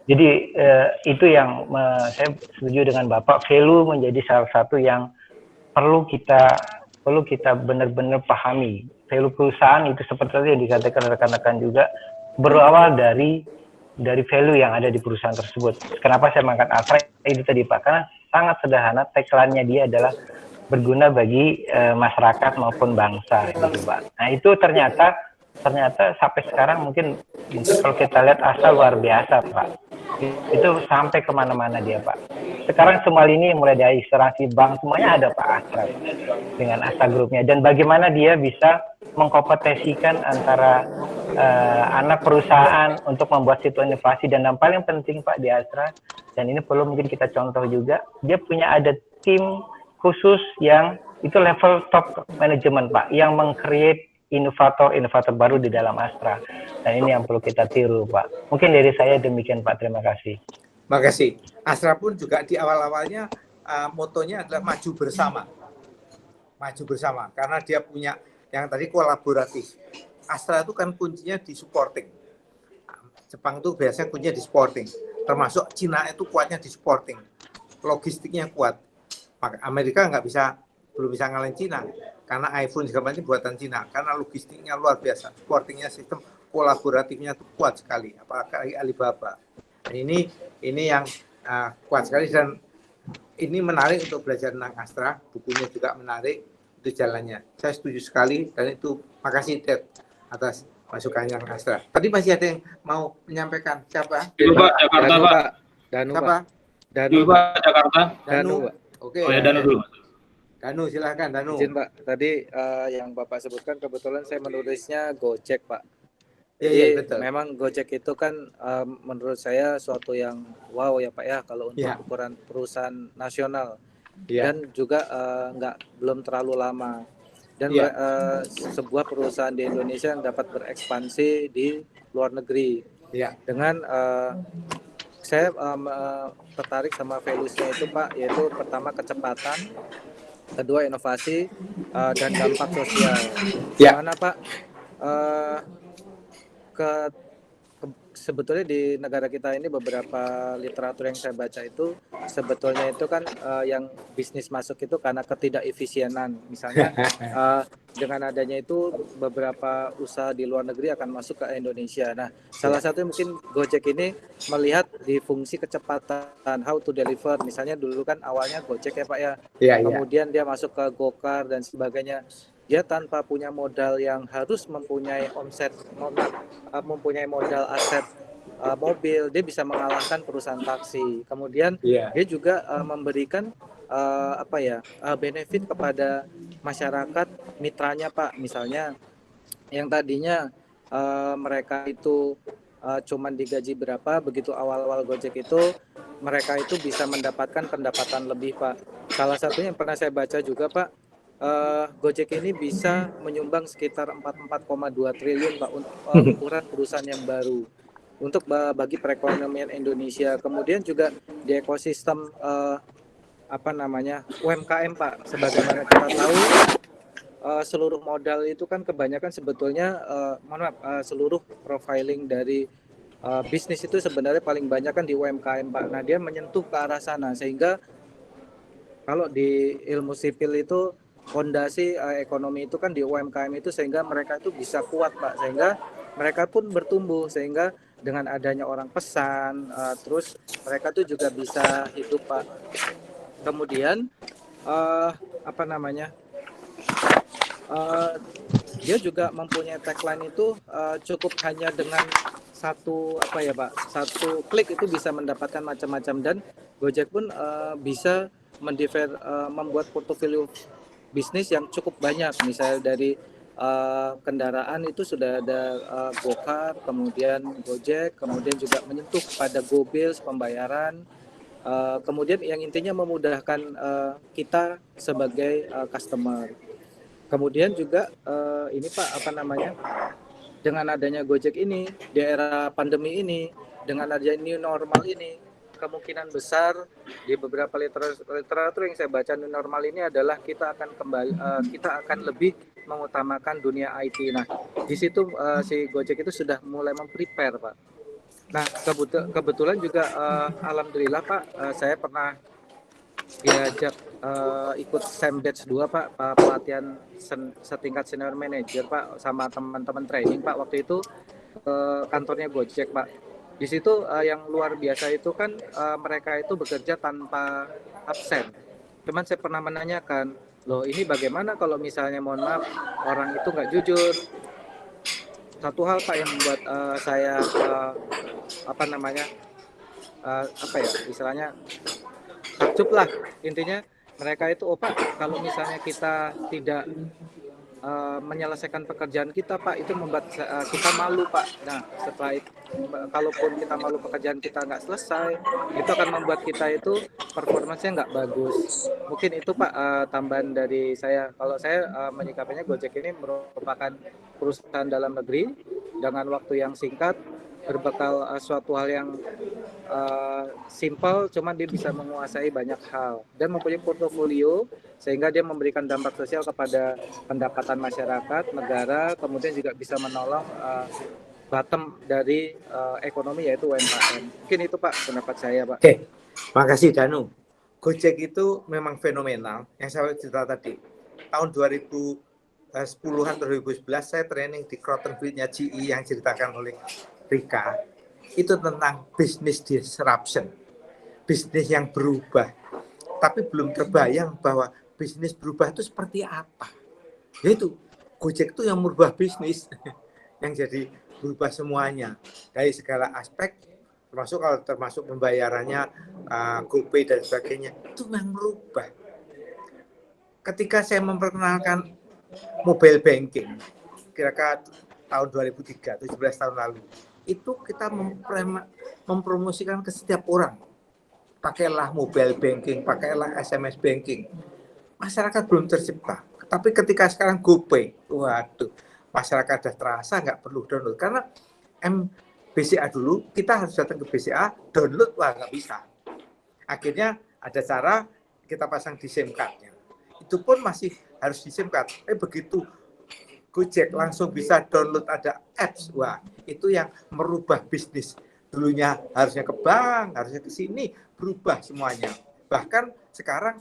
Jadi itu yang saya setuju dengan Bapak, value menjadi salah satu yang perlu kita benar-benar pahami. Value perusahaan itu seperti yang dikatakan rekan-rekan juga berawal dari value yang ada di perusahaan tersebut. Kenapa saya mengangkat Astra itu tadi, Pak? Karena sangat sederhana, tagline-nya dia adalah berguna bagi masyarakat maupun bangsa, gitu, Pak. Nah itu ternyata sampai sekarang mungkin kalau kita lihat Astra luar biasa, Pak. Itu sampai kemana-mana dia, Pak. Sekarang semua lini mulai dari asuransi, bank, semuanya ada Pak Astra dengan Astra Grupnya. Dan bagaimana dia bisa mengkompetisikan antara anak perusahaan untuk membuat situ inovasi. Dan yang paling penting Pak di Astra, dan ini perlu mungkin kita contoh juga, dia punya ada tim khusus yang itu level top manajemen Pak, yang meng-create inovator baru di dalam Astra. Dan ini yang perlu kita tiru, Pak. Mungkin dari saya demikian, Pak. Terima kasih. Makasih. Astra pun juga di awal-awalnya motonya adalah maju bersama. Maju bersama. Karena dia punya yang tadi kolaboratif. Astra itu kan kuncinya di supporting. Jepang itu biasanya kuncinya di supporting. Termasuk Cina itu kuatnya di supporting. Logistiknya kuat. Amerika belum bisa ngalahin Cina. Karena iPhone segala macam buatan Cina, karena logistiknya luar biasa, supportingnya, sistem kolaboratifnya itu kuat sekali, apalagi Alibaba. Dan ini yang kuat sekali, dan ini menarik untuk belajar tentang Astra, bukunya juga menarik, itu jalannya. Saya setuju sekali, dan itu makasih Ted atas masukannya Astra. Tadi masih ada yang mau menyampaikan, siapa? Pak, Jakarta, Pak. Danu, siapa? Danu, Pak, Jakarta. Danu, Pak. Oke. Oh ya, Danu dulu. Danu, silahkan Danu. Izin Pak, tadi yang Bapak sebutkan kebetulan saya menulisnya Gojek Pak. Jadi Iya, betul. memang Gojek itu kan menurut saya suatu yang wow ya Pak ya, kalau untuk Ya. ukuran perusahaan nasional. Ya. Dan juga belum terlalu lama. Dan Ya. sebuah perusahaan di Indonesia yang dapat berekspansi di luar negeri. Ya. Dengan saya tertarik sama values-nya itu Pak, yaitu pertama kecepatan, kedua inovasi, dan dampak sosial. Ya. Mana Pak, sebetulnya di negara kita ini beberapa literatur yang saya baca itu sebetulnya itu kan yang bisnis masuk itu karena ketidakefisienan. Misalnya dengan adanya itu beberapa usaha di luar negeri akan masuk ke Indonesia. Nah, salah satu mungkin Gojek ini melihat di fungsi kecepatan, how to deliver. Misalnya dulu kan awalnya Gojek ya Pak ya. Ya, Kemudian dia masuk ke Gokar dan sebagainya. Dia tanpa punya modal yang harus mempunyai omset, mempunyai modal aset mobil, dia bisa mengalahkan perusahaan taksi. Kemudian dia juga memberikan benefit kepada masyarakat mitranya Pak. Misalnya yang tadinya mereka itu cuman digaji berapa, begitu awal-awal Gojek itu mereka itu bisa mendapatkan pendapatan lebih Pak. Salah satunya yang pernah saya baca juga Pak, Gojek ini bisa menyumbang sekitar 44,2 triliun Pak untuk ukuran perusahaan yang baru untuk bagi perekonomian Indonesia. Kemudian juga di ekosistem UMKM Pak, sebagaimana kita tahu seluruh modal itu kan kebanyakan sebetulnya seluruh profiling dari bisnis itu sebenarnya paling banyak kan di UMKM Pak. Nah, dia menyentuh ke arah sana, sehingga kalau di ilmu sipil itu fondasi ekonomi itu kan di UMKM itu, sehingga mereka itu bisa kuat Pak, sehingga mereka pun bertumbuh, sehingga dengan adanya orang pesan, terus mereka tuh juga bisa hidup Pak. Kemudian dia juga mempunyai tagline itu cukup hanya dengan satu klik itu bisa mendapatkan macam-macam, dan Gojek pun bisa membuat portofolio bisnis yang cukup banyak. Misalnya dari kendaraan itu sudah ada Gokar, kemudian Gojek, kemudian juga menyentuh pada GoBills pembayaran, kemudian yang intinya memudahkan kita sebagai customer. Kemudian juga ini Pak dengan adanya Gojek ini di era pandemi ini, dengan adanya new normal ini, kemungkinan besar di beberapa literatur yang saya baca new normal ini adalah kita akan lebih mengutamakan dunia IT. Nah, di situ si Gojek itu sudah mulai memprepare, Pak. Nah, kebetulan juga alhamdulillah Pak, saya pernah diajak ikut SEM Batch 2 Pak, pelatihan setingkat senior manager Pak, sama teman-teman training Pak. Waktu itu kantornya Gojek Pak. Di situ yang luar biasa itu kan mereka itu bekerja tanpa absen. Cuman saya pernah menanyakan, loh ini bagaimana kalau misalnya mohon maaf orang itu nggak jujur. Satu hal Pak yang membuat saya istilahnya takjub lah. Intinya mereka itu, oh Pak, kalau misalnya kita tidak menyelesaikan pekerjaan kita Pak, itu membuat kita malu Pak. Nah setelah itu, kalaupun kita malu pekerjaan kita nggak selesai, itu akan membuat kita itu performanya nggak bagus. Mungkin itu Pak tambahan dari saya. Kalau saya menyikapinya Gojek ini merupakan perusahaan dalam negeri dengan waktu yang singkat, berbekal suatu hal yang simple, cuman dia bisa menguasai banyak hal dan mempunyai portofolio sehingga dia memberikan dampak sosial kepada pendapatan masyarakat, negara, kemudian juga bisa menolong bottom dari ekonomi yaitu UMKM. Mungkin itu Pak pendapat saya Pak. Oke, makasih Danu. Gojek itu memang fenomenal. Yang saya cerita tadi, tahun 2010-an 2011 saya training di Crotonville-nya GE yang ceritakan oleh Rika. Itu tentang business disruption, bisnis yang berubah. Tapi belum terbayang bahwa bisnis berubah itu seperti apa. Yaitu Gojek itu yang merubah bisnis, yang jadi berubah semuanya dari segala aspek, termasuk pembayarannya, GoPay dan sebagainya, itu yang merubah. Ketika saya memperkenalkan mobile banking, kira-kira tahun 2003, 17 tahun lalu, itu kita mempromosikan ke setiap orang. Pakailah mobile banking, pakailah SMS banking. Masyarakat belum tercipta. Tapi ketika sekarang GoPay, waduh, masyarakat sudah terasa nggak perlu download. Karena BCA dulu, kita harus datang ke BCA, download, wah nggak bisa. Akhirnya ada cara kita pasang di SIM card-nya. Itu pun masih harus di SIM card. Begitu Gojek langsung bisa download ada apps, wah itu yang merubah bisnis. Dulunya harusnya ke bank, harusnya ke sini, berubah semuanya. Bahkan sekarang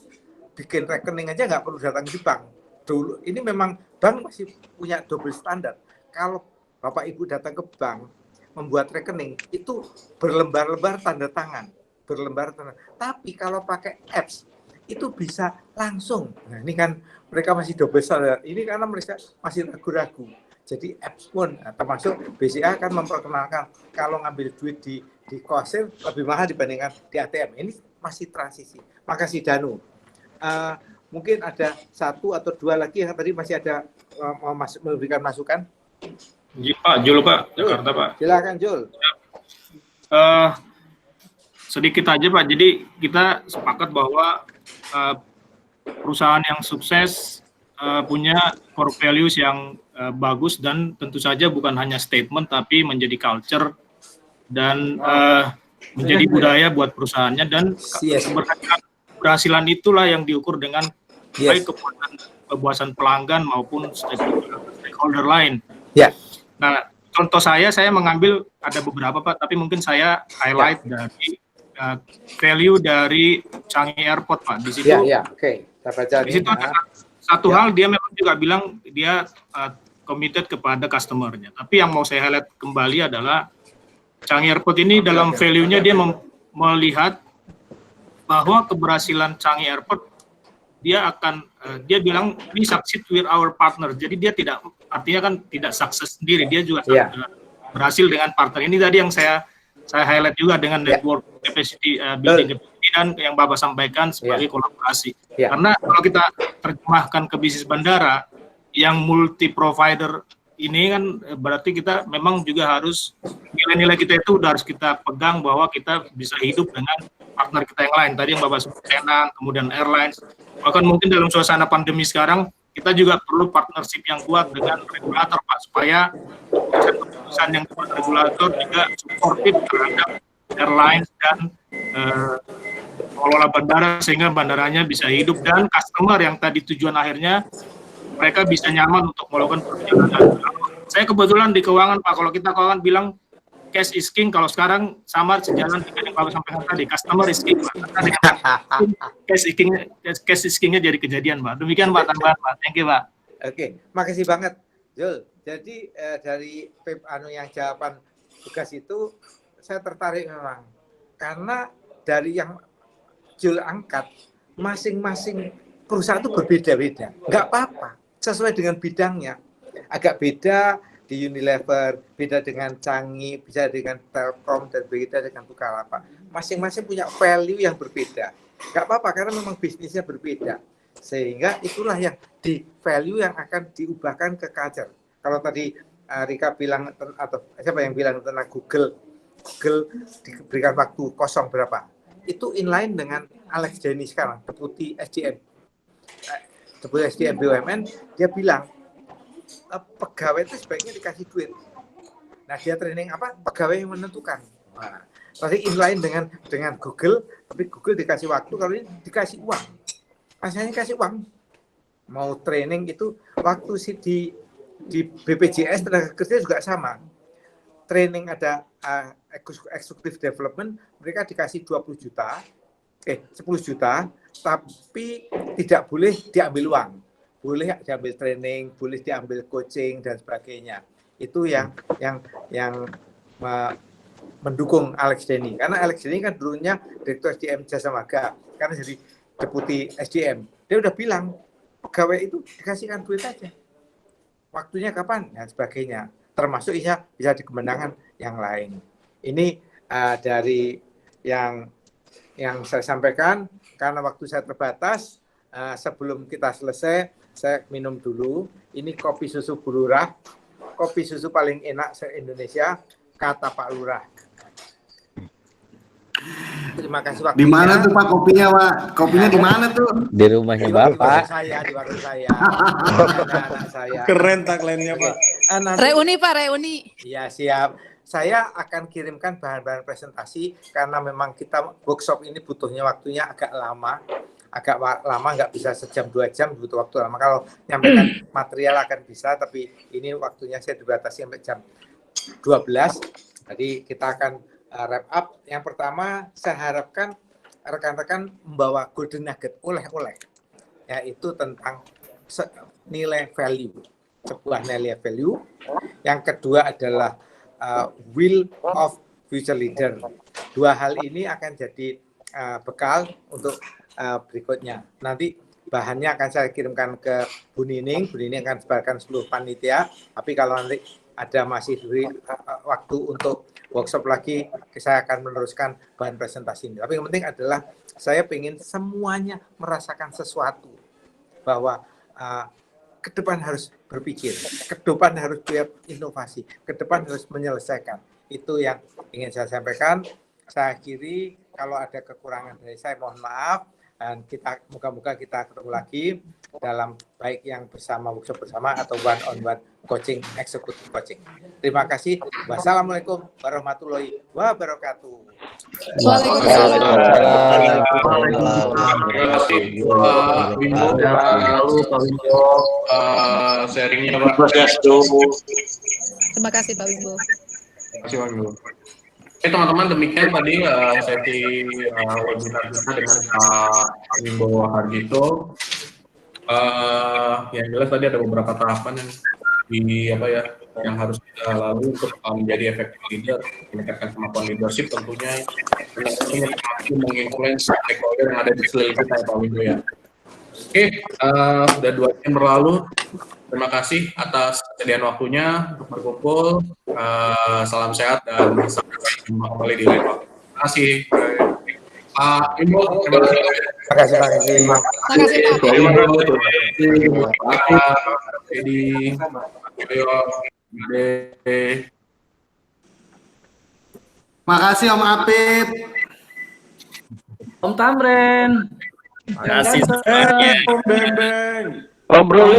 bikin rekening aja nggak perlu datang di bank. Dulu ini memang bank masih punya double standar. Kalau Bapak Ibu datang ke bank membuat rekening itu berlembar-lembar tanda tangan, Tapi kalau pakai apps itu bisa langsung. Nah, ini kan mereka masih double standar. Ini karena mereka masih ragu-ragu. Jadi apps pun termasuk BCA akan memperkenalkan kalau ngambil duit di kasir lebih mahal dibandingkan di ATM. Ini masih transisi. Makasih Danu. Mungkin ada satu atau dua lagi yang tadi masih ada mau memberikan masukan. Ya, Pak, Jul Pak, Jakarta Pak. Silakan Jul. Sedikit aja Pak. Jadi kita sepakat bahwa perusahaan yang sukses punya core values yang bagus dan tentu saja bukan hanya statement tapi menjadi culture dan menjadi budaya buat perusahaannya dan keberhasilan itulah yang diukur dengan baik kepuasan pelanggan maupun stakeholder lain. Nah, contoh saya mengambil ada beberapa Pak, tapi mungkin saya highlight dari value dari Changi Airport Pak. Di situ, di situ ada satu hal dia memang juga bilang dia committed kepada customer-nya. Tapi yang mau saya highlight kembali adalah Changi Airport ini dalam value-nya dia melihat bahwa keberhasilan Changi Airport dia bilang we succeed with our partner. Jadi dia tidak sukses sendiri, dia juga berhasil dengan partner. Ini tadi yang saya highlight juga dengan network capacity building dan yang Bapak sampaikan sebagai kolaborasi. Karena kalau kita terjemahkan ke bisnis bandara yang multi provider ini kan berarti kita memang juga harus nilai-nilai kita itu udah harus kita pegang bahwa kita bisa hidup dengan partner kita yang lain. Tadi yang Bapak sebut Senang, kemudian airlines. Bahkan mungkin dalam suasana pandemi sekarang kita juga perlu partnership yang kuat dengan regulator Pak, supaya keputusan yang dibuat regulator juga supportif terhadap airlines dan mengelola bandara sehingga bandaranya bisa hidup dan customer yang tadi tujuan akhirnya mereka bisa nyaman untuk melakukan perjalanan. Saya kebetulan di keuangan Pak, kalau kita keuangan bilang cash is king, kalau sekarang sama sejalan dengan yang Pak sampaikan tadi, customer is king Pak. Cash is kingnya jadi kejadian Pak. Demikian Pak tambahan Pak. Thank you Pak. Oke, makasih banget Jul. Jadi dari yang jawaban tugas itu saya tertarik memang karena dari yang Jul angkat masing-masing perusahaan itu berbeda-beda. Nggak apa-apa, sesuai dengan bidangnya. Agak beda di Unilever, beda dengan Canggih, bisa dengan Telkom, dan beda dengan Bukalapak. Masing-masing punya value yang berbeda. Nggak apa-apa karena memang bisnisnya berbeda. Sehingga itulah yang di value yang akan diubahkan ke culture. Kalau tadi Rika bilang atau siapa yang bilang tentang Google diberikan waktu kosong berapa? Itu inline dengan Alex Denny sekarang, Deputi SDM BUMN, dia bilang pegawai itu sebaiknya dikasih duit. Nah dia training apa? Pegawai yang menentukan. Nah, tadi inline dengan Google, tapi Google dikasih waktu, kalau ini dikasih uang. Rasanya kasih uang. Mau training itu waktu sih di BPJS tenaga kerja juga sama. Training ada executive development, mereka dikasih 10 juta, tapi tidak boleh diambil uang. Boleh diambil training, boleh diambil coaching dan sebagainya. Itu yang mendukung Alex Denny. Karena Alex Denny kan dulunya Direktur SDM Jasa Marga, karena jadi Deputi SDM. Dia udah bilang pegawai itu dikasihkan duit aja. Waktunya kapan? Dan sebagainya. Termasuk bisa dikembangkan yang lain. Ini dari yang saya sampaikan, karena waktu saya terbatas. Sebelum kita selesai, saya minum dulu. Ini kopi susu Bu Lurah, kopi susu paling enak se-Indonesia, kata Pak Lurah. Terima kasih waktunya. Di mana tuh Pak kopinya, Pak? Kopinya di mana tuh? Di rumahnya Bapak. Di warung saya. Anak saya. Keren tagline-nya Pak. Reuni Pak, reuni. Iya siap. Saya akan kirimkan bahan-bahan presentasi karena memang kita workshop ini butuhnya waktunya agak lama, nggak bisa sejam 2 jam, butuh waktu lama. Kalau nyampaikan material akan bisa, tapi ini waktunya saya dibatasi sampai jam 12. Jadi kita akan wrap up. Yang pertama saya harapkan rekan-rekan membawa golden nugget oleh-oleh, yaitu tentang nilai value, sebuah nilai value. Yang kedua adalah will of future leader. Dua hal ini akan jadi bekal untuk berikutnya. Nanti bahannya akan saya kirimkan ke Bu Nining. Bu Nining akan sebarkan seluruh panitia. Tapi kalau nanti ada masih waktu untuk workshop lagi, saya akan meneruskan bahan presentasi ini. Tapi yang penting adalah saya ingin semuanya merasakan sesuatu, bahwa ke depan harus berpikir, ke depan harus berinovasi, ke depan harus menyelesaikan. Itu yang ingin saya sampaikan. Saya akhiri, kalau ada kekurangan dari saya mohon maaf, dan kita moga-moga kita ketemu lagi dalam baik yang bersama workshop bersama atau one-on-one coaching, executive coaching. Terima kasih. Wassalamualaikum warahmatullahi wabarakatuh. Sharingnya Pak. Terima kasih Pak Wimbo. Terima kasih Pak Wimbo. Oke teman-teman, demikian tadi sesi webinar kita dengan Pak Wimbo Hargito. Yang jelas tadi ada beberapa tahapan yang harus kita lalui untuk menjadi efektif leader, meningkatkan kemampuan leadership tentunya, dan menginfluence stakeholder yang ada di sekeliling kita Pak Wimbo ya. Oke, sudah 2 jam berlalu. Terima kasih atas kesediaan waktunya untuk berkumpul. Salam sehat dan sampai jumpa kembali di lain waktu. Terima kasih. Pak Wimbo, terima kasih. Terima kasih. Terima kasih. Pak Edi, Makasih Om Apip. Om Tamren. Terima kasih. Om Beng. Om Bro,